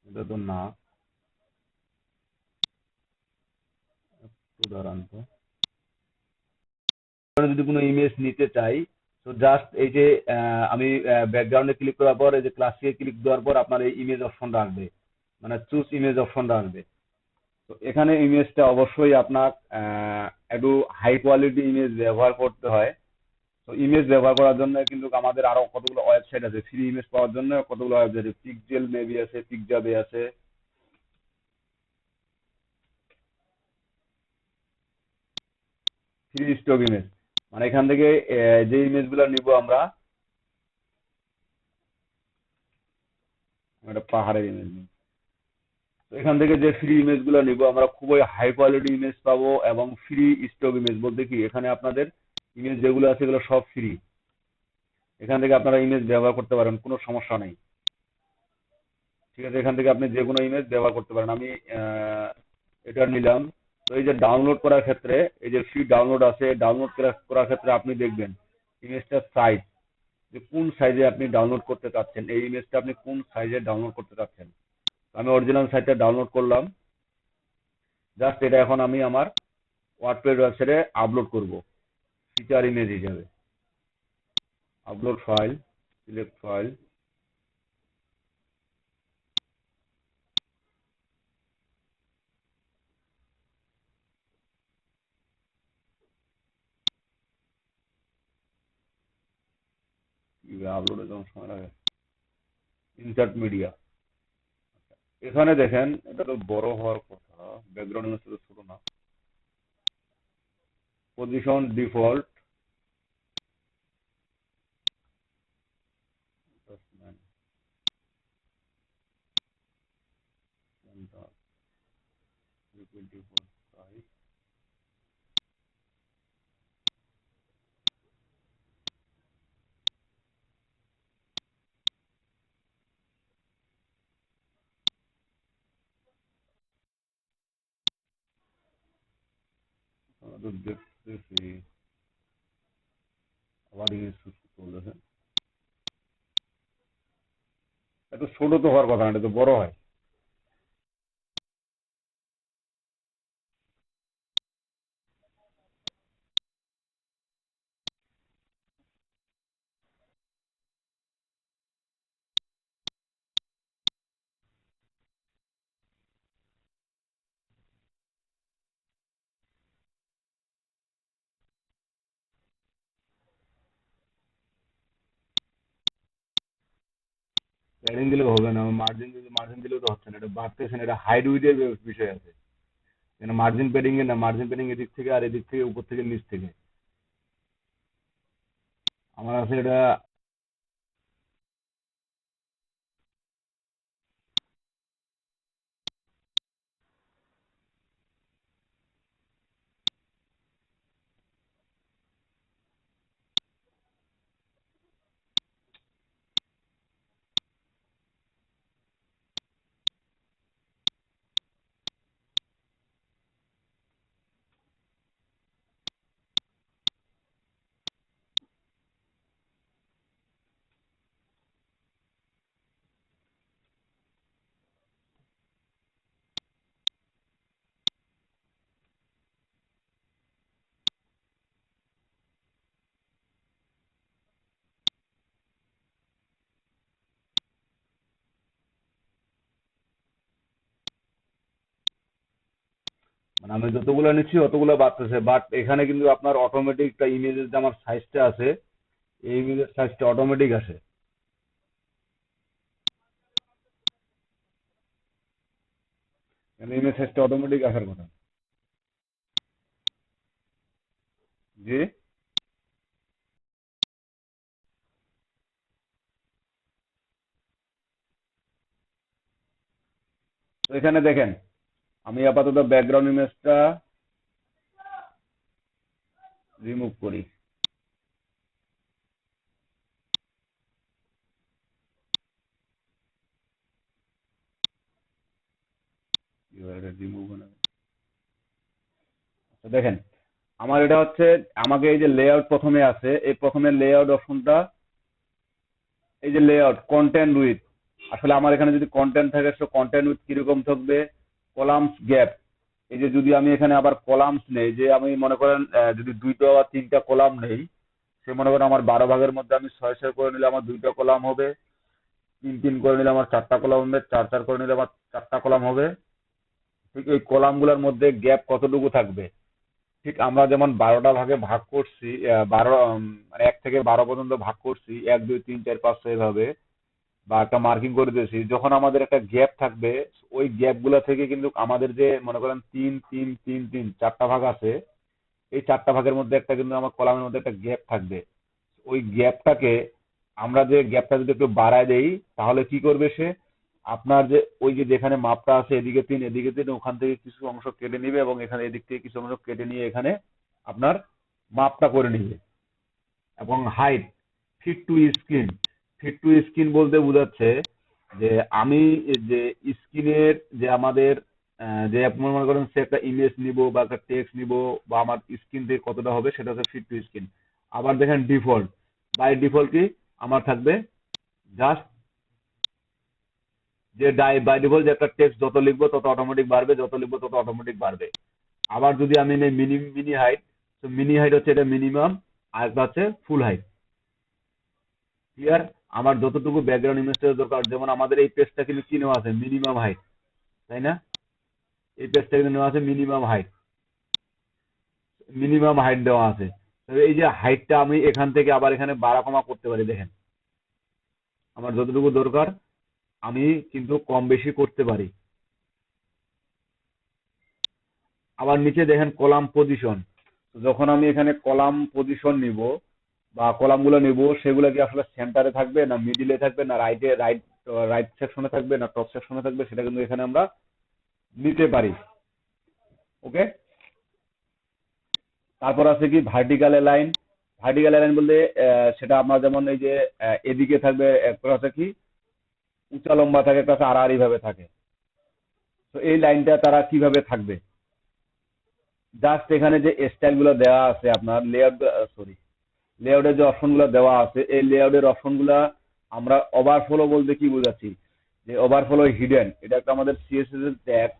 এটা তো না, একটু দাঁড়ান তো। আমরা যদি কোনো ইমেজ নিতে চাই, তো জাস্ট এই যে আমি ব্যাকগ্রাউন্ডে ক্লিক করার পর এই যে ক্লাসিকে ক্লিক দেওয়ার পর আপনার এই ইমেজ অপশনটা আসবে, মানে চুজ ইমেজ অপশনটা আসবে। তো এখানে ইমেজটা অবশ্যই আপনার একটু হাই কোয়ালিটি ইমেজ ব্যবহার করতে হয়। তো ইমেজ ব্যবহার করার জন্য কিন্তু আমাদের আরো কতগুলো ওয়েবসাইট আছে, ফ্রি ইমেজ পাওয়ার জন্য কতগুলো ওয়েবসাইট, পিক্সেল মেবি আছে, পিকজাবে আছে, ফ্রি স্টক ইমেজ। মানে এখান থেকে যে ইমেজগুলো নিব আমরা, একটা পাহাড়ের ইমেজ নিই। তো এখান থেকে যে ফ্রি ইমেজগুলো নিব আমরা খুবই হাই কোয়ালিটি ইমেজ পাবো, এবং ফ্রি স্টক ইমেজ বলতে কি এখানে আপনাদের ইমেজ যেগুলো আছে এগুলো সব ফ্রি। এখান থেকে আপনারা ইমেজ ব্যবহার করতে পারেন, কোনো সমস্যা নেই। ঠিক আছে, এখান থেকে আপনি যে কোনো ইমেজ ব্যবহার করতে পারেন। আমি এটা নিলাম। তো এই যে ডাউনলোড করার ক্ষেত্রে, এই যে ফ্রি ডাউনলোড আছে, ডাউনলোড করার ক্ষেত্রে আপনি দেখবেন ইমেজটার সাইজ, যে কোন সাইজে আপনি ডাউনলোড করতে চাচ্ছেন, এই ইমেজটা আপনি কোন সাইজে ডাউনলোড করতে চাচ্ছেন। আমি অরিজিনাল সাইজটা ডাউনলোড করলাম। জাস্ট এটা এখন আমি আমার ওয়ার্ডপ্রেস ওয়েবসাইটে আপলোড করব ফিচার ইমেজ হিসাবে। আপলোড ফাইল, সিলেক্ট ফাইল, আপলোডে যেমন সময় লাগে, ইনসার্ট মিডিয়া। এখানে দেখেন এটা তো বড় হওয়ার কথা, ব্যাকগ্রাউন্ড তো ছোট না। Position default, 324 size. দেখতেছি আবার ইংলিশ চলতেছে। এত ছোট তো হওয়ার কথা না, এটা তো বড় হয়। প্যাডিং দিলে হবে না, মার্জিন দিলেও তো হচ্ছে না, এটা বাড়তেছে না, এটা হাইড উইথের বিষয় আছে। কেন মার্জিন প্যাডিং এ না, মার্জিন প্যাডিং এদিক থেকে আর এদিক থেকে উপর থেকে নিচ থেকে আমার আছে এটা। মানে আমি যতগুলো নিচ্ছি অতগুলো বাড়তেছে, বাট এখানে কিন্তু আপনার অটোমেটিক ইমেজের যে আমার সাইজটা আছে, এই ইমেজের সাইজটা অটোমেটিক আসে। ইমেজ সাইজটা অটোমেটিক আসার কথা। জি। তো এখানে দেখেন, আমি আপাতত ব্যাকগ্রাউন্ড ইমেজটা রিমুভ করি। রিমুভ হবে। তো দেখেন, আমার এটা হচ্ছে, আমাকে এই যে লেআউট প্রথমে আছে, এই প্রথমে লেআউট অপশনটা, এই যে লেআউট কন্টেন্ট উইথ, আসলে আমার এখানে যদি কন্টেন্ট থাকে তো কন্টেন্ট উইথ কিরকম থাকবে, কলামস গ্যাপ। এই যে যদি আমি এখানে আবার কলামস নেই, যে আমি মনে করেন যদি দুইটা বা তিনটা কলাম নেই, সে মনে করেন আমার 12 ভাগের মধ্যে আমি 6 6 করে নিলে আমার দুইটা কলাম হবে, 3 3 করে নিলে আমার 4টা কলাম হবে, 4 4 করে নিলে আমার 4টা কলাম হবে। ঠিক এই কলামগুলোর মধ্যে গ্যাপ কতটুকু থাকবে, ঠিক আমরা যেমন 12টা ভাগে ভাগ করছি, 12 মানে 1 থেকে 12 পর্যন্ত ভাগ করছি, 1 2 3 4 5 6 এভাবে, বা একটা মার্কিং করে দিয়েছি, যখন আমাদের একটা গ্যাপ থাকবে, ওই গ্যাপ গুলা থেকে কিন্তু আমাদের যে মনে করেন 3 3 3 3 4টা ভাগ আছে, এই 4টা ভাগের মধ্যে একটা কিন্তু আমার কলামের মধ্যে একটা গ্যাপ থাকবে। ওই গ্যাপটাকে আমরা যে গ্যাপটা যদি একটু বাড়ায় দেই, তাহলে কি করবে সে, আপনার যে ওই যে যেখানে মাপটা আছে, এদিকে 3 ওখান থেকে কিছু অংশ কেটে নিবে, এবং এখানে এদিক থেকে কিছু অংশ কেটে নিয়ে এখানে আপনার মাপটা করে নিবে। এবং height, fit to screen, fit to screen বলতে বোঝাচ্ছে যে আমি যে স্ক্রিনের যে আমাদের যে আপনি মনে করেন সে একটা ইমেজ নিব বা একটা টেক্সট নিব, বা আমার স্ক্রিন থেকে কতটা হবে সেটা হচ্ছে ফিট টু স্ক্রিন। আবার দেখেন ডিফল্ট, বাই ডিফল্ট কি আমার থাকবে, জাস্ট যে বাই ডিফল্ট যে একটা টেক্সট যত লিখবো তত অটোমেটিক বাড়বে, যত লিখবো তত অটোমেটিক বাড়বে। আবার যদি আমি নেই মিনি হাইট, তো মিনি হাইট হচ্ছে এটা মিনিমাম, আর একটা হচ্ছে ফুল হাইট। ক্লিয়ার? আমার যতটুকু ব্যাকগ্রাউন্ড ইমেজটা দরকার, যেমন আমাদের এই পেজটা কিন্তু কি নেওয়া আছে, মিনিমাম হাইট, তাই না? এই পেজটা কিন্তু নেওয়া আছে মিনিমাম হাইট, মিনিমাম হাইট দেওয়া আছে। তবে এই যে হাইটটা আমি এখান থেকে আবার এখানে বাড়া কমা করতে পারি, দেখেন আমার যতটুকু দরকার আমি কিন্তু কম বেশি করতে পারি। আবার নিচে দেখেন কলাম পজিশন, যখন আমি এখানে কলাম পজিশন নিব বা কলামগুলো নিব, সেগুলো কি আসলে সেন্টারে থাকবে না মিডিলে থাকবে না রাইট রাইট সেকশনে থাকবে না টপ সেকশনে থাকবে, সেটা কিন্তু এখানে আমরা নিতে পারি। ওকে, তারপর আছে কি ভার্টিক্যাল লাইন। ভার্টিক্যাল লাইন বলতে সেটা আপনার যেমন এই যে এদিকে থাকবে একটা আছে কি উঁচা লম্বা থাকে, একটা আছে আড়াআড়ি ভাবে থাকে। তো এই লাইনটা তারা কিভাবে থাকবে, জাস্ট এখানে যে স্টাইল গুলো দেওয়া আছে আপনার লেআউট, সরি, লেআউটের যে অপশন গুলো দেওয়া আছে, এই লেআউটের অপশন গুলা আমরা ওভারফ্লো বলতে কি বোঝাচ্ছি, যে ওভারফ্লো হিডেন, এটা একটা আমাদের সিএসএস এর ট্যাগ।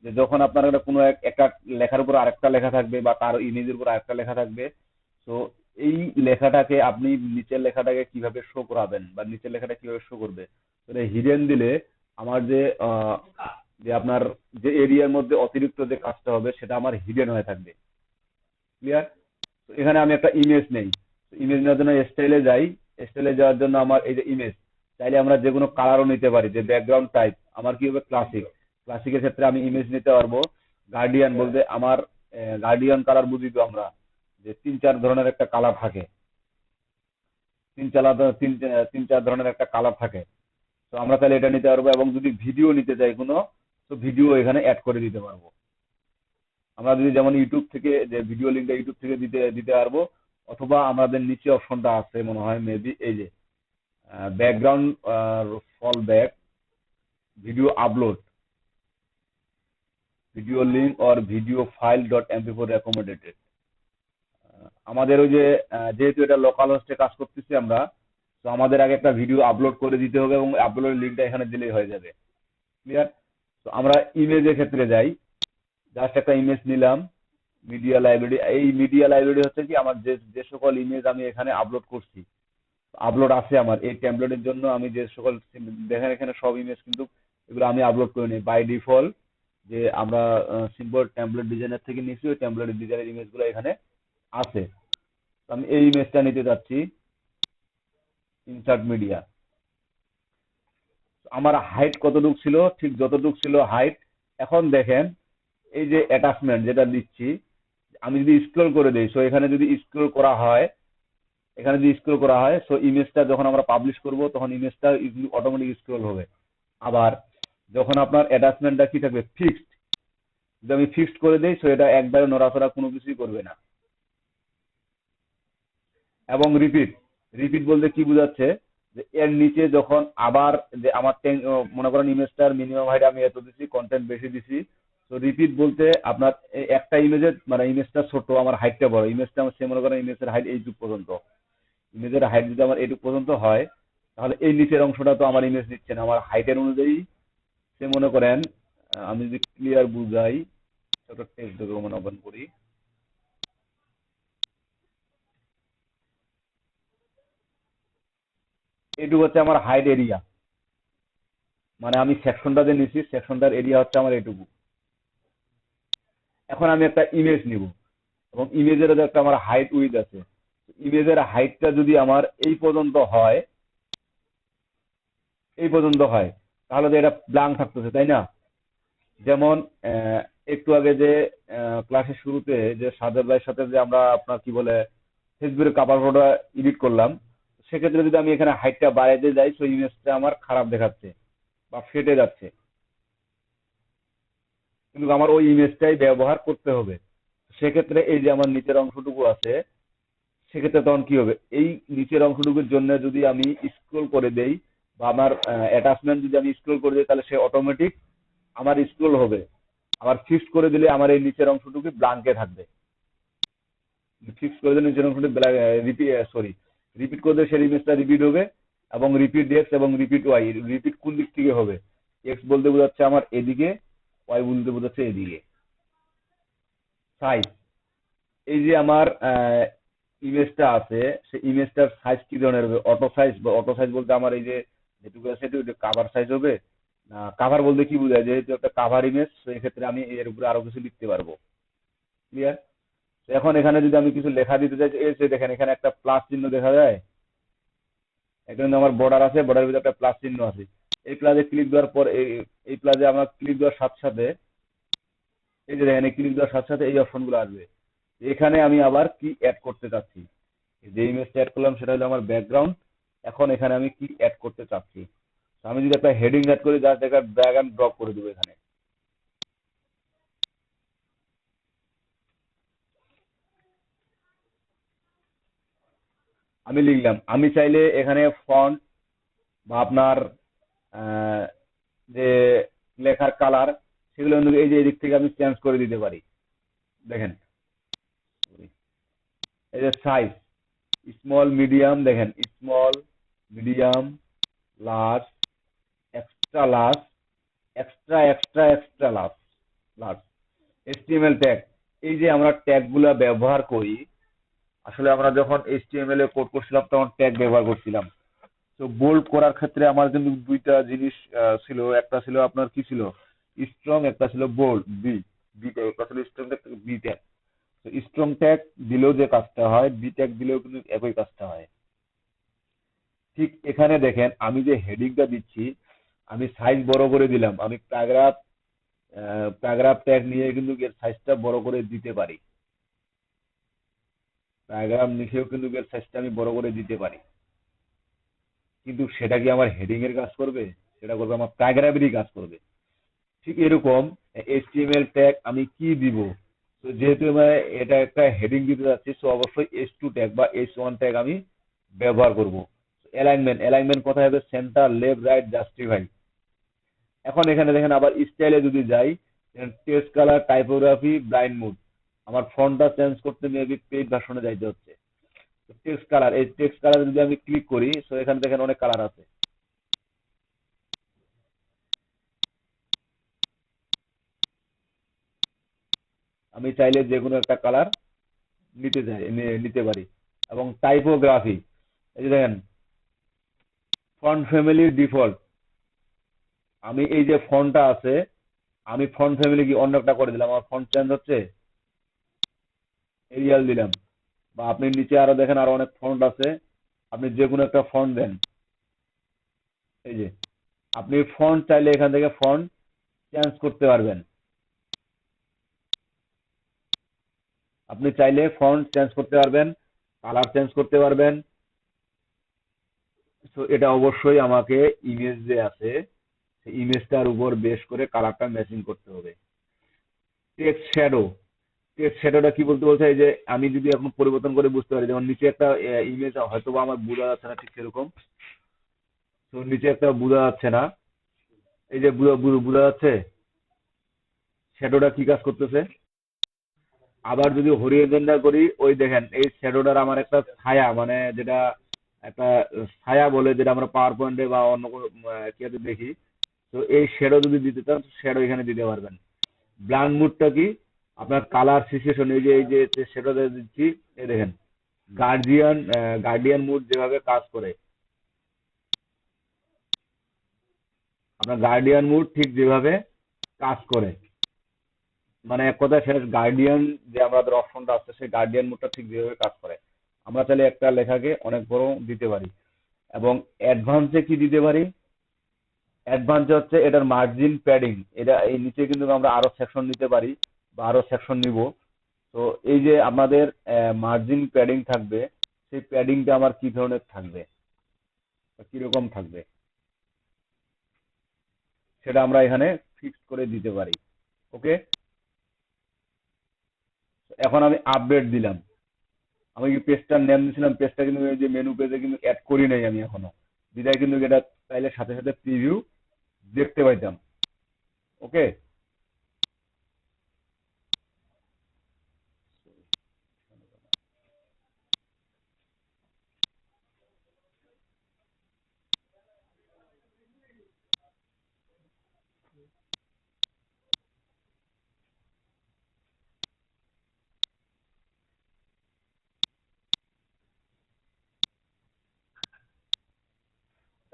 যে যখন আপনার কোনো একটা লেখার উপর আরেকটা লেখা থাকবে বা তার ইমেজের উপর আরেকটা লেখা থাকবে, তো এই লেখাটাকে আপনি নিচের লেখাটাকে কিভাবে শো করাবেন বা নিচের লেখাটা কিভাবে শো করবে, হিডেন দিলে আমার যে যে আপনার যে এরিয়ার মধ্যে অতিরিক্ত যে কাজটা হবে সেটা আমার হিডেন হয়ে থাকবে। ক্লিয়ার? এখানে আমি একটা ইমেজ নেই, ইমেজ নেওয়ার জন্য স্টাইলে যাই। স্টাইলে যাওয়ার জন্য আমার এই যে ইমেজ, চাইলে আমরা যে কোনো কালারও নিতে পারি। যে ব্যাকগ্রাউন্ড টাইপ আমার কি হবে, ক্লাসিক। ক্লাসিকের ক্ষেত্রে আমি ইমেজ নিতে পারবো গার্ডিয়ান বলতে আমার গার্ডিয়ান কালার বুঝি তো আমরা, যে তিন চার ধরনের একটা কালার থাকে, তিন চার তিন তিন চার ধরনের একটা কালার থাকে। তো আমরা তাহলে এটা নিতে পারবো, এবং যদি ভিডিও নিতে চাই কোনো, তো ভিডিও এখানে অ্যাড করে দিতে পারবো। আমরা যদি যেমন ইউটিউব থেকে যে ভিডিও লিঙ্কটা ইউটিউব থেকে দিতে দিতে পারবো, অথবা আমাদের নিচে অপশনটা আছে মনে হয় মেবি, এই যে background fallback video upload, video link or video file dot MP four recommended. আমাদের ওই যে যেহেতু এটা লোকাল হোস্টে কাজ করতেছি আমরা, তো আমাদের আগে একটা ভিডিও আপলোড করে দিতে হবে এবং আপলোডের লিঙ্কটা এখানে দিলেই হয়ে যাবে। ক্লিয়ার? তো আমরা ইমেজের ক্ষেত্রে যাই, জাস্ট একটা ইমেজ নিলাম, মিডিয়া লাইব্রেরি। এই মিডিয়া লাইব্রেরি হচ্ছে কি আমার যে যে সকল ইমেজ আমি এখানে আপলোড করছি, আপলোড আছে আমার এই টেমপ্লেটের জন্য, আমি যে সকল দেখেন এখানে সব ইমেজ কিন্তু এগুলো আমি আপলোড করে নিই বাই ডিফল্ট। যে আমরা সিম্পল টেমপ্লেট ডিজাইনার থেকে নিয়েছি, ওই টেমপ্লেট ডিজাইনের ইমেজগুলো এখানে আছে। তো আমি এই ইমেজটা নিতে যাচ্ছি, ইনসার্ট মিডিয়া। আমার হাইট কতটুকু ছিল, ঠিক যতটুকু ছিল হাইট। এখন দেখেন এই যে অ্যাটাচমেন্ট যেটা দিচ্ছি, আমি যদি স্ক্রল করে দিই, সো এখানে যদি স্ক্রল করা হয়, এখানে যদি স্ক্রল করা হয়, সো ইমেজটা যখন আমরা পাবলিশ করব তখন ইমেজটা অটোমেটিক স্ক্রল হবে। আবার যখন আপনার অ্যাটাচমেন্টটা কি থাকবে, ফিক্সড, যদি আমি ফিক্সড করে দিই, সো এটা একবারে নড়াচড়া কোনো কিছুই করবে না। এবং রিপিট, রিপিট বলতে কি বোঝাচ্ছে, যে এর নিচে যখন আবার যে আমার মনে করেন ইমেজটার মিনিমাম হাইট আমি এত দিছি, কন্টেন্ট বেশি দিছি, তো রিপিট বলতে আপনার একটা ইমেজের মানে ইমেজটা ছোট, আমার হাইটটা বড়, ইমেজটা আমার সে মনে করেন ইমেজের হাইট এইটুকু পর্যন্ত, ইমেজের হাইট যদি আমার এইটুকু পর্যন্ত হয়, তাহলে এই নিচের অংশটা তো আমার ইমেজ নিচ্ছে না, আমার হাইটের অনুযায়ী সে মনে করেন, আমি যদি ক্লিয়ার বুঝাই, একটা টেক্সট ডকুমেন্ট ওপেন করি, এইটুকু হচ্ছে আমার হাইট এরিয়া, মানে আমি সেকশনটা যে নিচ্ছি সেকশনটার এরিয়া হচ্ছে আমার এটুকু। এখন আমি একটা ইমেজ নিব, এবং ইমেজের একটা আমার হাইট উইথ আছে, ইমেজের হাইটটা যদি আমার এই পর্যন্ত হয়, এই পর্যন্ত হয়, তাহলে তো এটা ব্ল্যাঙ্ক থাকতেছে, তাই না? যেমন একটু আগে যে ক্লাসের শুরুতে যে সাদের ভাইয়ের সাথে যে আমরা আপনার কি বলে ফেসবুকের কাভার ফটো এডিট করলাম, সেক্ষেত্রে যদি আমি এখানে হাইটটা বাড়াইতে যাই, সেই ইমেজটা আমার খারাপ দেখাচ্ছে বা ফেটে যাচ্ছে, কিন্তু আমার ওই ইমেজটাই ব্যবহার করতে হবে। সেক্ষেত্রে এই যে আমার নিচের অংশটুকু আছে, সেক্ষেত্রে তখন কি হবে, এই নিচের অংশটুকুর জন্য যদি আমি স্ক্রল করে দেই বা আমার অ্যাটাচমেন্ট যদি আমি স্ক্রল করে দিই, তাহলে সে অটোমেটিক আমার স্ক্রল হবে। আবার ফিক্স করে দিলে আমার এই নিচের অংশটুকু ব্লাঙ্কে থাকবে। ফিক্স করে দিলে নিচের অংশটুকু রিপিট করে দিলে সেই ইমেজটা রিপিট হবে। এবং রিপিট এক্স এবং রিপিট ওয়াই, রিপিট কোন দিক থেকে হবে, এক্স বলতে বোঝাচ্ছে আমার এদিকে, ওয়াই বলতে বোঝাচ্ছে এদিকে। সাইজ, এই যে আমার ইমেজটা আছে, সেই ইমেজটার সাইজ কি ধরনের হবে, অটো সাইজ, বা অটো সাইজ বলতে আমার এই যে যেটুকু আছে সেটুকু কাভার সাইজ হবে না, কাভার বলতে কি বোঝায়, যেহেতু একটা কাভার ইমেজ, সেই ক্ষেত্রে আমি এর উপরে আরো কিছু লিখতে পারবো। ক্লিয়ার? এখন এখানে যদি আমি কিছু লেখা দিতে চাই, এই যে দেখেন এখানে একটা প্লাস চিহ্ন দেখা যায়, এখানে আমার বর্ডার আছে, বর্ডারের ভিতরে একটা প্লাস চিহ্ন আছে। এই প্লাসে ক্লিক দেওয়ার পর এই প্লাসে আমরা ক্লিক দেওয়ার সাথে সাথে এই যে দেখেন ক্লিক দেওয়ার সাথে সাথে এই অপশনগুলো আসবে। এখানে আমি আবার কি অ্যাড করতে চাচ্ছি, যে ইমেজটা অ্যাড করলাম সেটা হলো আমার ব্যাকগ্রাউন্ড। এখন এখানে আমি কি অ্যাড করতে চাচ্ছি, তো আমি যদি একটা হেডিং অ্যাড করি, জাস্ট একটা ড্র্যাগ এন্ড ড্রপ করে দেবো এখানে। আমি লিখলাম, আমি চাইলে এখানে ফন্ট বা আপনার আহ, যে লেখার কালার সেগুলো কিন্তু এই যে এদিক থেকে আমি চেঞ্জ করে দিতে পারি। দেখেন, এই যে সাইজ, স্মল মিডিয়াম, দেখেন small, medium, large, extra large, extra extra extra large, large, HTML tag. এই যে আমরা ট্যাগ গুলা ব্যবহার করি, আসলে আমরা যখন এইচটিএমএল এ কোড করছিলাম তখন ট্যাগ ব্যবহার করছিলাম। তো বোল্ড করার ক্ষেত্রে আমার কিন্তু দুইটা জিনিস ছিল। একটা ছিল আপনার কি ছিল, স্ট্রং, একটা ছিল বোল্ড, বি, বি ট্যাগ, একটা ছিল স্ট্রং ট্যাগ, বি ট্যাগ। তো স্ট্রং ট্যাগ দিলেও যে কাজটা হয়, বি ট্যাগ দিলেও কিন্তু একই কাজটা হয়। ঠিক এখানে দেখেন, আমি যে হেডিংটা দিচ্ছি, আমি সাইজ বড় করে দিলাম, আমি প্যারাগ্রাফ প্যারাগ্রাফ ট্যাগ নিয়ে কিন্তু এর সাইজটা বড় করে দিতে পারি। প্যারাগ্রাফ নিচেও কিন্তু এর সাইজটা আমি বড় করে দিতে পারি। কিন্তু সেটা কি আমার হেডিং এর কাজ করবে? সেটা করবে আমার প্যারাগ্রাফেরই কাজ করবে। ঠিক এরকম এইচটিএমএল ট্যাগ আমি কি দিব? তো যেহেতু এটা একটা হেডিং দিতে যাচ্ছি, সো অবশ্যই H2 ট্যাগ বা H1 ট্যাগ আমি ব্যবহার করব। অ্যালাইনমেন্ট, অ্যালাইনমেন্ট কোথায় হবে? Centre, left, right, justify. এখন এখানে দেখেন, আবার স্টাইলে যদি যাই, text colour, typography, blend mode, আমার ফন্টটা চেঞ্জ করতে মেবি পেজ ভার্সনে যাইতে হচ্ছে। টেক্সট কালার, এই টেক্সট কালার যদি আমি ক্লিক করি, সো এখানে দেখেন অনেক কালার আছে। আমি চাইলে যে কোনো একটা কালার নিতে পারি। এবং টাইপোগ্রাফি, এই যে দেখেন, ফন্ট ফ্যামিলি ডিফল্ট, আমি এই যে ফন্টটা আছে, আমি ফন্ট ফ্যামিলি কি অন্য একটা করে দিলাম, আমার ফন্ট চেঞ্জ হচ্ছে, এরিয়াল দিলাম। বা আপনি নিচে আরো দেখেন আরো অনেক ফন্ট আছে, আপনি যে কোনো একটা ফন্ট দেন। এই যে আপনি ফন্ট চাইলে এখান থেকে ফন্ট চেঞ্জ করতে পারবেন। আপনি চাইলে ফন্ট চেঞ্জ করতে পারবেন, কালার চেঞ্জ করতে পারবেন। তো এটা অবশ্যই আমাকে ইমেজ যে আছে, সেই ইমেজটার উপর বেশ করে কালারটা ম্যাচিং করতে হবে। টেক্সট শ্যাডো, টেক্সট শ্যাডোটা কি বলতে বলছে? এই যে আমি যদি এখন পরিবর্তন করে বুঝতে পারি, যেমন নিচে একটা ইমেজ হয়তো বা আমার বোঝা যাচ্ছে না ঠিক সেরকম, তো নিচে একটা বোঝা যাচ্ছে না, এই যে বোঝা যাচ্ছে শ্যাডোটা কি কাজ করতেছে। আবার যদি হরিজন্টাল করি, ওই দেখেন এই শ্যাডোটার আমার একটা ছায়া, মানে যেটা একটা ছায়া বলে, যেটা আমরা পাওয়ার পয়েন্টে বা অন্য কোনো কিয়াতে দেখি। তো এই শ্যাডো যদি দিতে চান, শ্যাডো এখানে দিতে পারবেন। ব্লান্ড মুডটা কি? আপনার কালার সিচুয়েশন, এই যে শ্যাডো দিচ্ছি, এই দেখেন গার্ডিয়ান মুড যেভাবে কাজ করে, আপনার গার্ডিয়ান মুড ঠিক যেভাবে কাজ করে, মানে এক কথায় শেষ গার্ডিয়ান, যে আমাদের অপশনটা আছে সেই গার্ডিয়ান মুডটা ঠিক যেভাবে কাজ করে। আমরা চাইলে একটা লেখাকে অনেক বড় দিতে পারি। এবং অ্যাডভান্সে কি দিতে পারি? অ্যাডভান্সে হচ্ছে এটার মার্জিন প্যাডিং, এটা এই নিচে কিন্তু আমরা আরো সেকশন নিতে পারি বা আরো সেকশন নিব। তো এই যে আমাদের মার্জিন প্যাডিং থাকবে, সেই প্যাডিংটা আমার কি ধরনের থাকবে বা কিরকম থাকবে, সেটা আমরা এখানে ফিক্স করে দিতে পারি। ওকে, এখন আমি আপডেট দিলাম। আমি কি পেজটার নেম দিয়েছিলাম, পেজটা কিন্তু এই যে মেনু পেজে কিন্তু অ্যাড করি নাই আমি এখনো, বিদায় কিন্তু এটা চাইলে সাথে সাথে প্রিভিউ দেখতে পাইতাম। ওকে,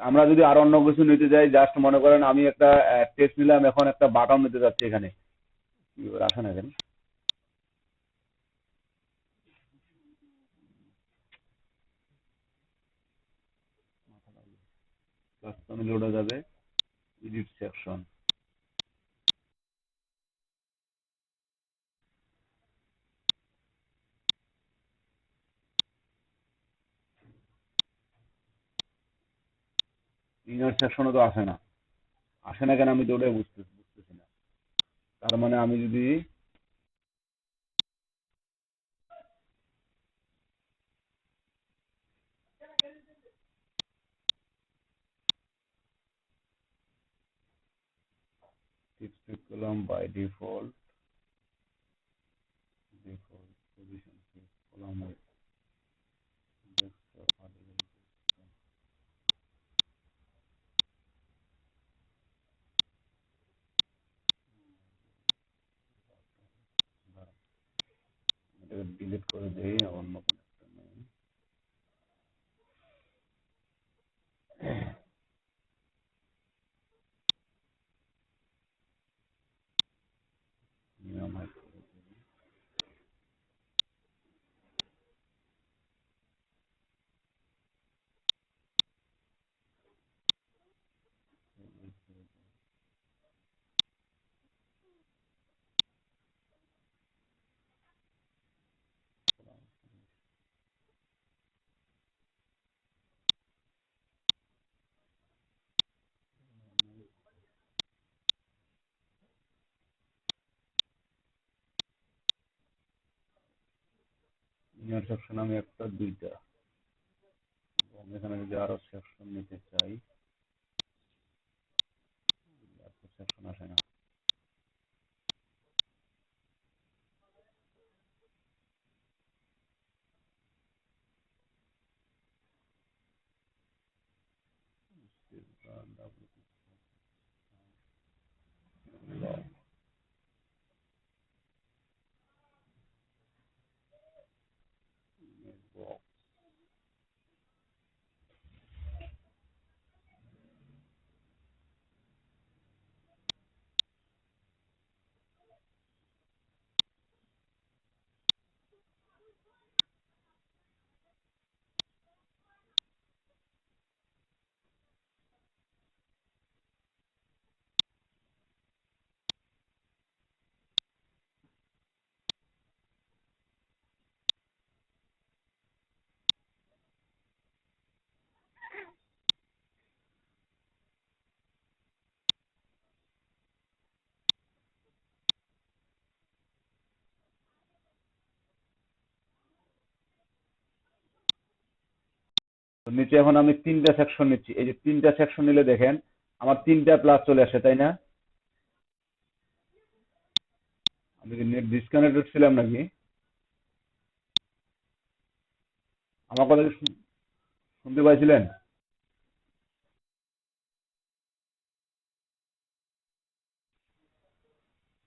আমরা যদি আরো অন্য কিছু নিতে যাই, জাস্ট মনে করেন আমি একটা টেক্সট নিলাম, এখন একটা বাটন নিতে যাচ্ছি এখানে, কি করে আসে না এখানে, কাস্টম লোডে যাবে, এডিট সেকশন, ইনার সেকশনে তো আসে না। আসে না কেন আমি তো ওটাই বুঝতেছি না। তার মানে আমি যদি টিক করলাম বাই ডিফল্ট পজিশন করলাম ডেস্কটপ এটাকে ডিলিট করে দেই অন্য কোনো একটা নেই নিয়ম ইনার সেকশন আমি একটা দুইটা এবং এখানে যদি আরো সেকশন নিতে চাই সেকশন আসে না তো নিচে এখন আমি তিনটা সেকশন নিচ্ছি এই যে তিনটা সেকশন নিলে দেখেন আমার তিনটা প্লাস চলে আসে তাই না আমি কি নেট ডিসকানেক্টেড ছিলাম নাকি আমার কথা কি শুনতে পাইছিলেন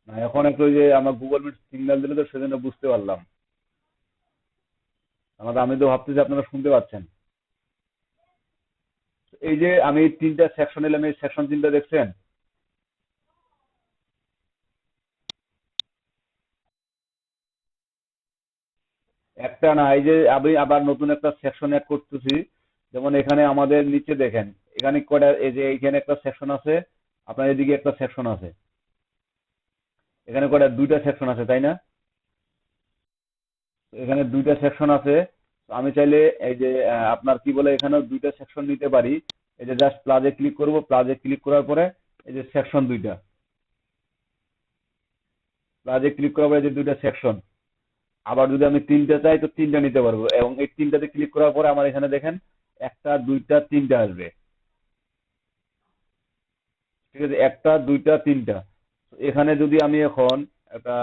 না এখন একটু ওই যে আমার গুগল মিট সিগন্যাল দিলে তো সেজন্য বুঝতে পারলাম আমাদের আমি তো ভাবতেছি আপনারা শুনতে পাচ্ছেন এই যে আমি তিনটা সেকশন নিলাম এই সেকশন তিনটা দেখছেন একটা না এই যে আমি আবার নতুন একটা সেকশন অ্যাড করতেছি যেমন এখানে আমাদের নিচে দেখেন এখানে কয়টা এই যে এইখানে একটা সেকশন আছে আপনার এদিকে একটা সেকশন আছে এখানে কয়টা দুইটা সেকশন আছে তাই না তো এখানে দুইটা সেকশন আছে তো আমি চাইলে এই যে আপনার কি বলে এখানেও দুইটা সেকশন নিতে পারি এই যে জাস্ট প্লাজে ক্লিক করব প্লাজে ক্লিক করার পরে এই যে সেকশন দুইটা প্লাজে ক্লিক করার পরে এই যে দুইটা সেকশন আবার যদি আমি তিনটা চাই তো তিনটা নিতে পারবো এবং এই তিনটাতে ক্লিক করার পরে আমার এখানে দেখেন একটা দুইটা তিনটা আসবে ঠিক আছে একটা দুইটা তিনটা তো এখানে যদি আমি এখন একটা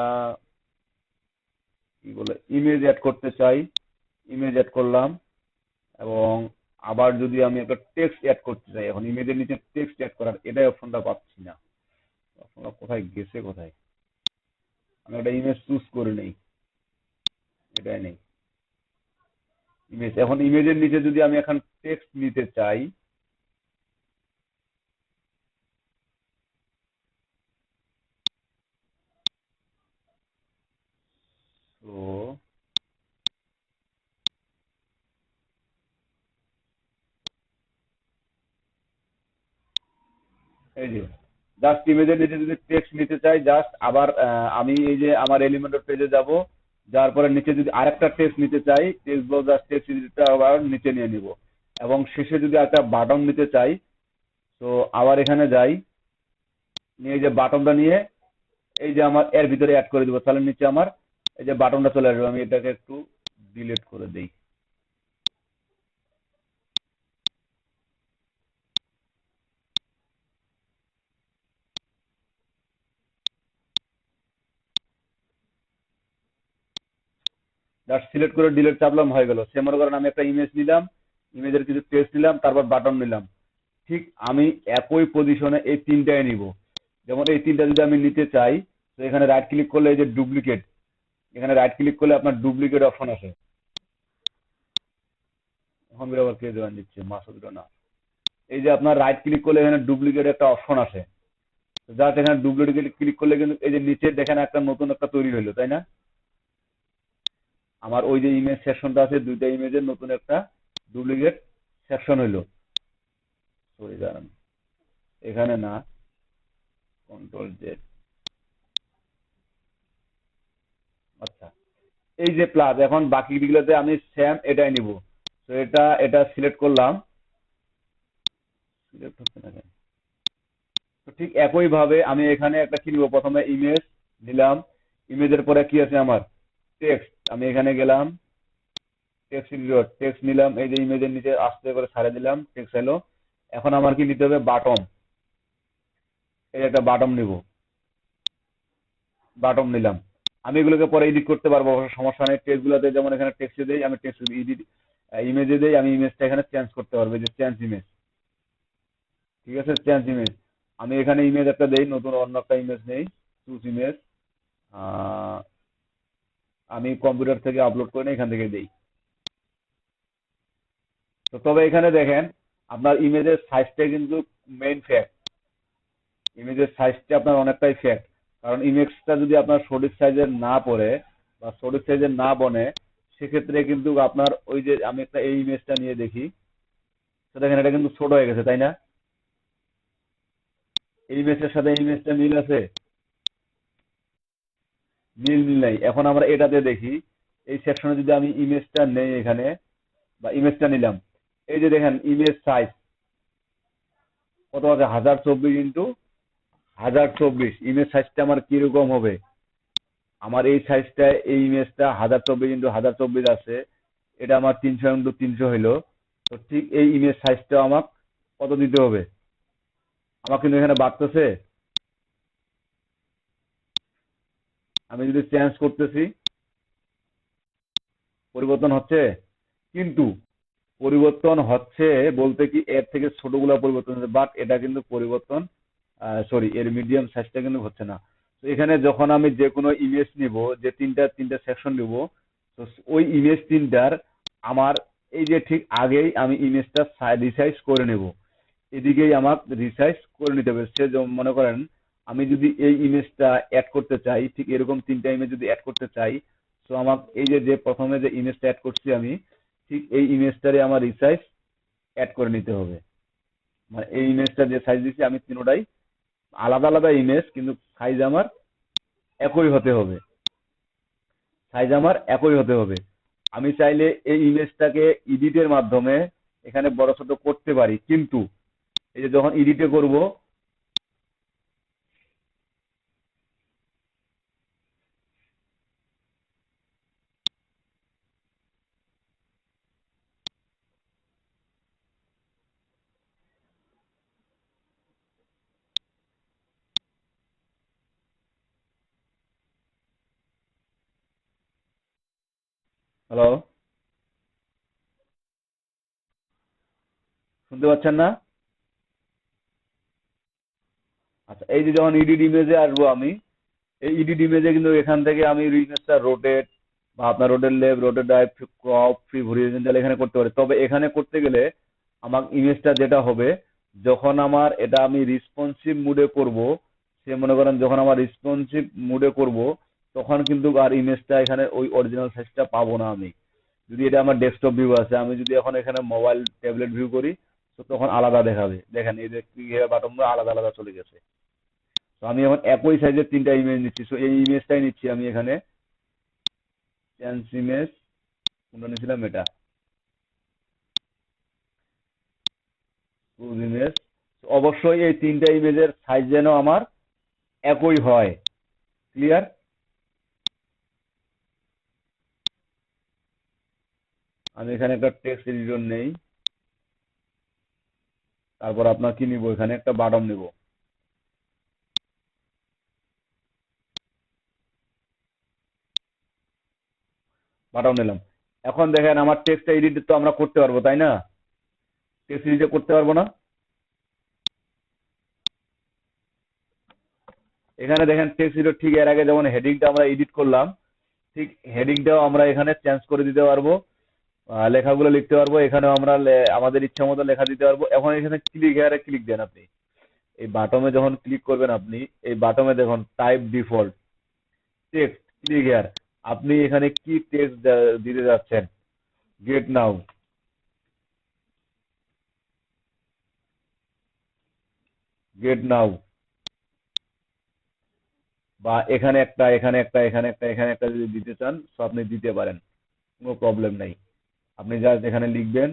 কি বলে ইমেজ অ্যাড করতে চাই ইমেজ অ্যাড করলাম এবং আবার যদি আমি একটা টেক্সট অ্যাড করতে চাই এখন ইমেজের নিচে টেক্সট অ্যাড করার এটাই অপশনটা পাচ্ছি না অপশনটা কোথায় গেছে কোথায় আমি একটা ইমেজ চুজ করে নেই এটাই নেই ইমেজ এখন ইমেজের নিচে যদি আমি এখন টেক্সট নিতে চাই তো এই যে জাস্ট ইমেজের নিচে যদি টেক্সট নিতে চাই জাস্ট আবার আমি এই যে আমার এলিমেন্টর পেজে যাব যার পরে নিচে যদি আরেকটা টেক্সট নিতে চাই টেক্সট বক্স জাস্ট টেক্সট আবার নিচে নিয়ে নিব এবং শেষে যদি একটা বাটন নিতে চাই তো আবার এখানে যাই নিয়ে এই যে বাটনটা নিয়ে এই যে আমার এর ভিতরে অ্যাড করে দিব তাহলে নিচে আমার এই যে বাটনটা চলে আসবে আমি এটাকে একটু ডিলিট করে দেই জাস্ট সিলেক্ট করে ডিলিট চাপলাম, হয়ে গেল। সে মনে করেন আমি একটা ইমেজ নিলাম, ইমেজের কিছু টেক্সট নিলাম, তারপর বাটন নিলাম। ঠিক আমি একই পজিশনে এই তিনটায় নিব। যেমন এই তিনটা যদি আমি নিতে চাই, তো এখানে রাইট ক্লিক করলে এই যে ডুপ্লিকেট, এখানে রাইট ক্লিক করলে আপনার ডুপ্লিকেট অপশন আসে। এখন বের আবার কে জয়েন দিচ্ছে, মাসুদ না। এই যে আপনার রাইট ক্লিক করলে এখানে ডুপ্লিকেট একটা অপশন আসে। জাস্ট এখানে ডুপ্লিকেট ক্লিক করলে কিন্তু এই যে নিচে দেখেন একটা নতুন একটা তৈরি হলো, তাই না? আমার ওই যে ইমেজ সেকশনটা আছে, দুইটা ইমেজের নতুন একটা ডুপ্লিকেট সেকশন হইলো। সরি দাঁড়ান, এখানে না, কন্ট্রোল জেড। আচ্ছা, এই যে প্লাস, এখন বাকি গুলোতে আমি সেম এটাই নিব। তো এটা সিলেক্ট করলাম, সিলেক্ট হচ্ছে না কেন? তো ঠিক একই ভাবে আমি এখানে একটা কি নিব, প্রথমে ইমেজ নিলাম, ইমেজের পরে কি আছে আমার টেক্সট, আমি এখানে গেলাম, টেক্সট এডিটর, টেক্সট নিলাম, এই যে ইমেজের নিচে আস্তে করে ছাড়ে দিলাম, টেক্সট এলো। এখন আমার কি নিতে হবে, বাটন, এই একটা বাটন নিব, বাটন নিলাম। আমি এগুলোকে পরে এডিট করতে পারবো, অবশ্য সমস্যা নেই। টেক্সট গুলোতে যেমন এখানে টেক্সটে দেই, আমি টেক্সট এডিট, ইমেজে দেই, আমি ইমেজটা এখানে চেঞ্জ করতে পারবো, এই যে চেঞ্জ ইমেজ, ঠিক আছে, চেঞ্জ ইমেজ। আমি এখানে ইমেজ একটা দেই, নতুন অন্য একটা ইমেজ নেই, চুজ ইমেজ, আমি কম্পিউটার থেকে আপলোড করে না, এখান থেকে দেই। তো তবে এখানে দেখেন আপনার ইমেজের সাইজটা কিন্তু মেইন ফ্যাক্ট, ইমেজের সাইজটা আপনার অনেকটাই ফ্যাক্ট। কারণ ইমেজটা যদি আপনার সঠিক সাইজের না পড়ে বা সঠিক সাইজের না বনে, সেক্ষেত্রে কিন্তু আপনার ওই যে আমি একটা এই ইমেজটা নিয়ে দেখি, তো দেখেন এটা কিন্তু ছোট হয়ে গেছে, তাই না? এই ইমেজের সাথে এই ইমেজটা মিল আছে, মিল নাই। এখন আমরা এটাতে দেখি, এই সেকশনে যদি আমি ইমেজটা নেই এখানে, বা ইমেজটা নিলাম, এই যে দেখেন ইমেজ সাইজ কত আছে, 1024 × 1024। ইমেজ সাইজটা আমার কিরকম হবে, আমার এই সাইজটা, এই ইমেজটা 1024 × 1024 আছে, এটা আমার 300 × 300 হইলো। তো ঠিক এই ইমেজ সাইজটা আমার কত দিতে হবে, আমার কিন্তু এখানে বাড়তেছে। আমি যদি চেঞ্জ করতেছি, পরিবর্তন হচ্ছে, কিন্তু পরিবর্তন হচ্ছে বলতে কি এর থেকে ছোটগুলা পরিবর্তন হচ্ছে, বাট এটা কিন্তু পরিবর্তন, সরি, এর মিডিয়াম সাইজটা কিন্তু হচ্ছে না। তো এখানে যখন আমি যে কোনো ইমেজ নিব, যে তিনটা সেকশন নিব, তো ওই ইমেজ তিনটার আমার এই যে ঠিক আগেই আমি ইমেজটা রিসাইজ করে নেব, এদিকেই আমার রিসাইজ করে নিতে হবে। সে মনে করেন আমি যদি এই ইমেজটা অ্যাড করতে চাই, ঠিক এরকম তিনটা ইমেজ যদি অ্যাড করতে চাই, তো আমার এই যে প্রথমে যে ইমেজটা অ্যাড করছি আমি, ঠিক এই ইমেজটারে আমার রিসাইজ অ্যাড করে নিতে হবে। মানে এই ইমেজটা যে সাইজ দিচ্ছি আমি, তিনোটাই আলাদা আলাদা ইমেজ, কিন্তু সাইজ আমার একই হতে হবে, সাইজ আমার একই হতে হবে। আমি চাইলে এই ইমেজটাকে এডিটের মাধ্যমে এখানে বড় ছোট করতে পারি, কিন্তু এই যে যখন এডিটে করব, হ্যালো, শুনতে পাচ্ছেন না? আচ্ছা, এই যে যখন এডিট ইমেজে আসবো আমি, এই এডিট ইমেজে কিন্তু এখান থেকে আমি ইমেজটা রোটেট, বা আপনার rotate left, rotate right, crop, free, horizontal এখানে করতে পারি। তবে এখানে করতে গেলে আমার ইমেজটা যেটা হবে, যখন আমার এটা আমি রেসপন্সিভ মুডে করব, সে মনে করেন যখন আমার রেসপন্সিভ মুডে করব, তখন কিন্তু আর ইমেজটা এখানে ওই অরিজিনাল সাইজটা পাবো না আমি। যদি এটা আমার ডেস্কটপ ভিউ আছে, আমি যদি এখন এখানে মোবাইল ট্যাবলেট ভিউ করি, তো তখন আলাদা দেখাবে। দেখেন এই যে বাটনগুলো আলাদা আলাদা চলে গেছে। তো আমি এখন একই সাইজের তিনটা ইমেজ নিচ্ছি, তো এই ইমেজটাই নিচ্ছি আমি এখানে, চেঞ্জ ইমেজ, কোনটা নিয়েছিলাম, এটা চুজ ইমেজ। অবশ্যই এই তিনটা ইমেজের সাইজ যেন আমার একই হয়, ক্লিয়ার? আমি এখানে একটা টেক্সট এডিটর নেই, তারপর আপনার কি নিব, এখানে একটা বাটন নিব। বাটন নিলাম। এখন দেখেন আমার টেক্সটটা এডিট তো আমরা করতে পারবো, তাই না? টেক্সট এডিট করতে পারবো না? এখানে দেখেন টেক্সট এডিট ঠিক এর আগে যেমন হেডিংটা আমরা এডিট করলাম, ঠিক হেডিংটাও আমরা এখানে চেঞ্জ করে দিতে পারবো। লেখাগুলো লিখতে পারবো এখানেও আমরা আমাদের ইচ্ছা মতো লেখা দিতে পারবো। এখন এখানে ক্লিক হেয়ারে ক্লিক দেন আপনি। এই বাটমে যখন ক্লিক করবেন আপনি, এই বাটমে দেখুন type default text, click here. আপনি এখানে কি টেক্সট দিতে যাচ্ছেন? গেট নাও, গেট নাও, বা এখানে একটা, এখানে একটা, এখানে একটা, এখানে একটা যদি দিতে চান তো আপনি দিতে পারেন, কোনো প্রবলেম নাই। আপনি জাস্ট এখানে লিখবেন,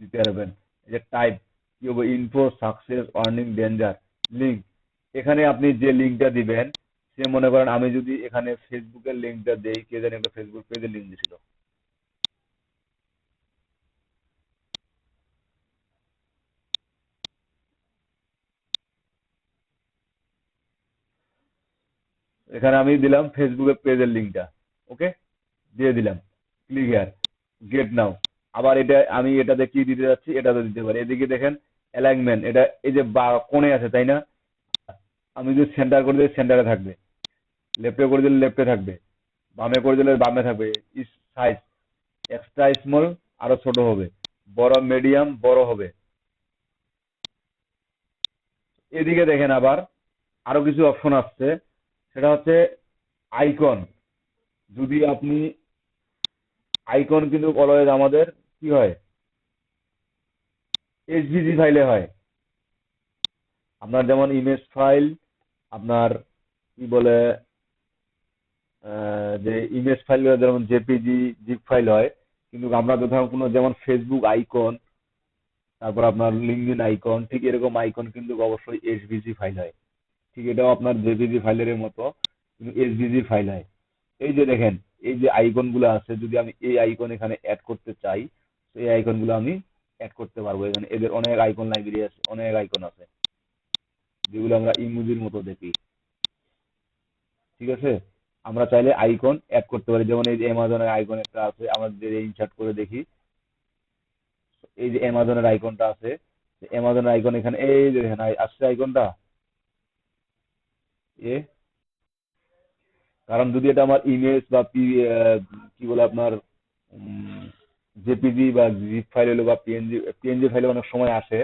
দিতে পারবেন। এই যে টাইপ কি হবে, info, success, earning, danger, link. এখানে আপনি যে লিঙ্কটা দিবেন, সে মনে করেন আমি যদি এখানে ফেসবুকের লিঙ্কটা দেই, কে জানি একটা ফেসবুক পেজের লিঙ্ক দিছিল। এখানে আমি দিলাম ফেসবুকের পেজের লিঙ্কটা। ওকে, দিয়ে দিলাম, ক্লিক হিয়ার, গেট নাও। আবার এটা আমি এটাতে কি দিতে যাচ্ছি, এটাতে দিতে পারি। এদিকে দেখেন অ্যালাইনমেন্ট, এটা এই যে কোণে আছে, তাই না? আমি যদি সেন্টার করে দিই সেন্টারে থাকবে, লেফটে করে দিলে লেফটে থাকবে, বামে করে দিলে বামে থাকবে। সাইজ এক্সট্রা স্মল, আরো ছোট হবে, বড় মিডিয়াম বড় হবে। এদিকে দেখেন আবার আরো কিছু অপশন আসছে, সেটা হচ্ছে আইকন। যদি আপনি আইকন কিন্তু অলওয়েজ আমাদের কি হয়, এসভিজি ফাইলে হয়। আপনার যেমন ইমেজ ফাইল, আপনার কি বলে, যে ইমেজ ফাইল যেমন জেপিজি, জিপ ফাইল হয়, কিন্তু আমরা ধরুন কোনো যেমন ফেসবুক আইকন, তারপর আপনার লিঙ্কডিন আইকন, ঠিক এরকম আইকন কিন্তু অবশ্যই এসভিজি ফাইল হয়। ঠিক এটাও আপনার জেপিজি ফাইলের মতো, কিন্তু এসভিজি ফাইল হয়। এই যে দেখেন, এই যে আইকন গুলো আছে, যদি আমি এই আইকন এখানে অ্যাড করতে চাই, তো এই আইকন গুলো আমি অ্যাড করতে পারবো। এখানে এদের অনেক আইকন লাইব্রেরি আছে, অনেক আইকন আছে, যেগুলো আমরা ইমোজির মতো দেখি। ঠিক আছে, আমরা চাইলে আইকন অ্যাড করতে পারি। যেমন এই যে অ্যামাজনের আইকন একটা আছে, আমরা যদি ইনসার্ট করে দেখি, এই যে অ্যামাজনের আইকনটা আছে, অ্যামাজনের আইকন এখানে এই যে দেখেন আসছে আইকনটা, এ। কারণ যদি এটা আমার ইমেজ বা কি বলে আপনার জেপিজি বা জিপ ফাইল হলো, বা পিএনজি, পিএনজি ফাইলে অনেক সময় আসে,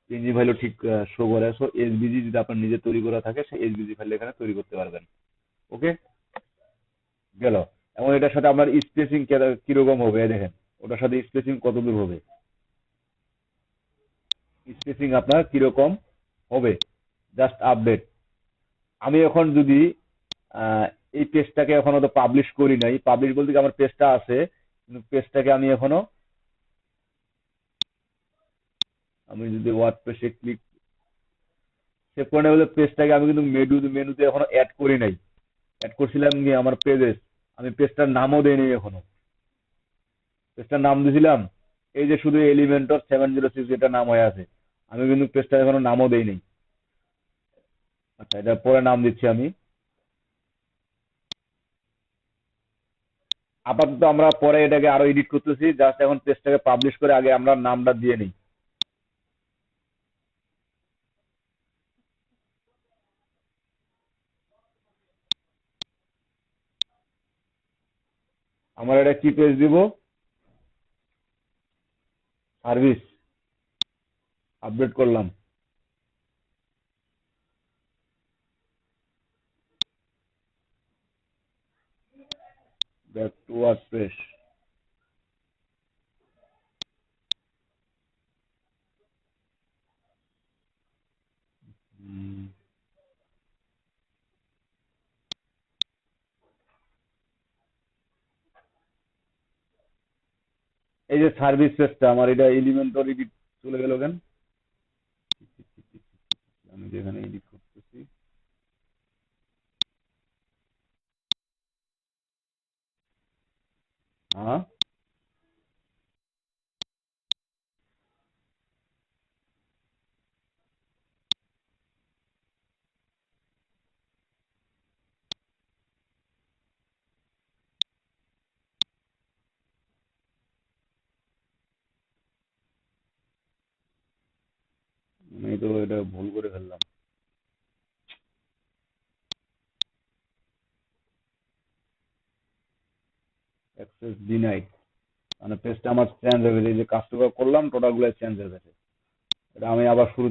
পিএনজি ফাইলও ঠিক শো করে। সো এসবিজি যদি আপনার নিজে তৈরি করা থাকে, সেই এসবিজি ফাইল এখানে তৈরি করতে পারবেন। ওকে, গেল। এবং এটার সাথে আপনার স্পেসিং কিরকম হবে, এই দেখেন ওটার সাথে স্পেসিং কত দূর হবে, স্পেসিং আপনার কিরকম হবে, জাস্ট আপডেট। আমি এখন যদি আহ, এই পেজটাকে এখনো তো পাবলিশ করি নাই, পাবলিশ বলতে কি আমার পেজটা আছে, কিন্তু পেজটাকে আমি এখনো, আমি যদি ওয়ার্ড পেজে ক্লিক সেভ করে নেবো, পেজটাকে আমি কিন্তু মেনুতে এখনো অ্যাড করি নাই। অ্যাড করছিলাম কি আমার পেজে, আমি পেজটার নামও দেইনি এখনো। পেজটার নাম দিয়েছিলাম এই যে শুধু এলিমেন্টর 706, এটা নাম হয়ে আছে, আমি কিন্তু পেজটা এখনো নামও দেইনি। আচ্ছা, এটা পরে নাম দিচ্ছি আমি। আপাতত আমরা পরে এটাকে আরো এডিট করতেছি, জাস্ট এখন পেজটাকে পাবলিশ করে আগে আমরা নামটা দিয়ে নিই। আমার এটা কি পেজ দিব, সার্ভিস, আপডেট করলাম, ব্যাক টু ওয়ার্ডপ্রেস। এই যে সার্ভিস পেজটা আমার, এটা এলিমেন্টর এডিট চলে গেল কেন? আমি যেখানে এডিট করতেছি, হ্যাঁ, তো এটা ভুল করে ফেললাম। অ্যাক্সেস ডিনাইড, মানে পেজটা আমার চেঞ্জ হয়ে গেছে, এই যে কাজটা করলাম টোটালগুলো চেঞ্জ হয়ে গেছে। এটা আমি আবার শুরু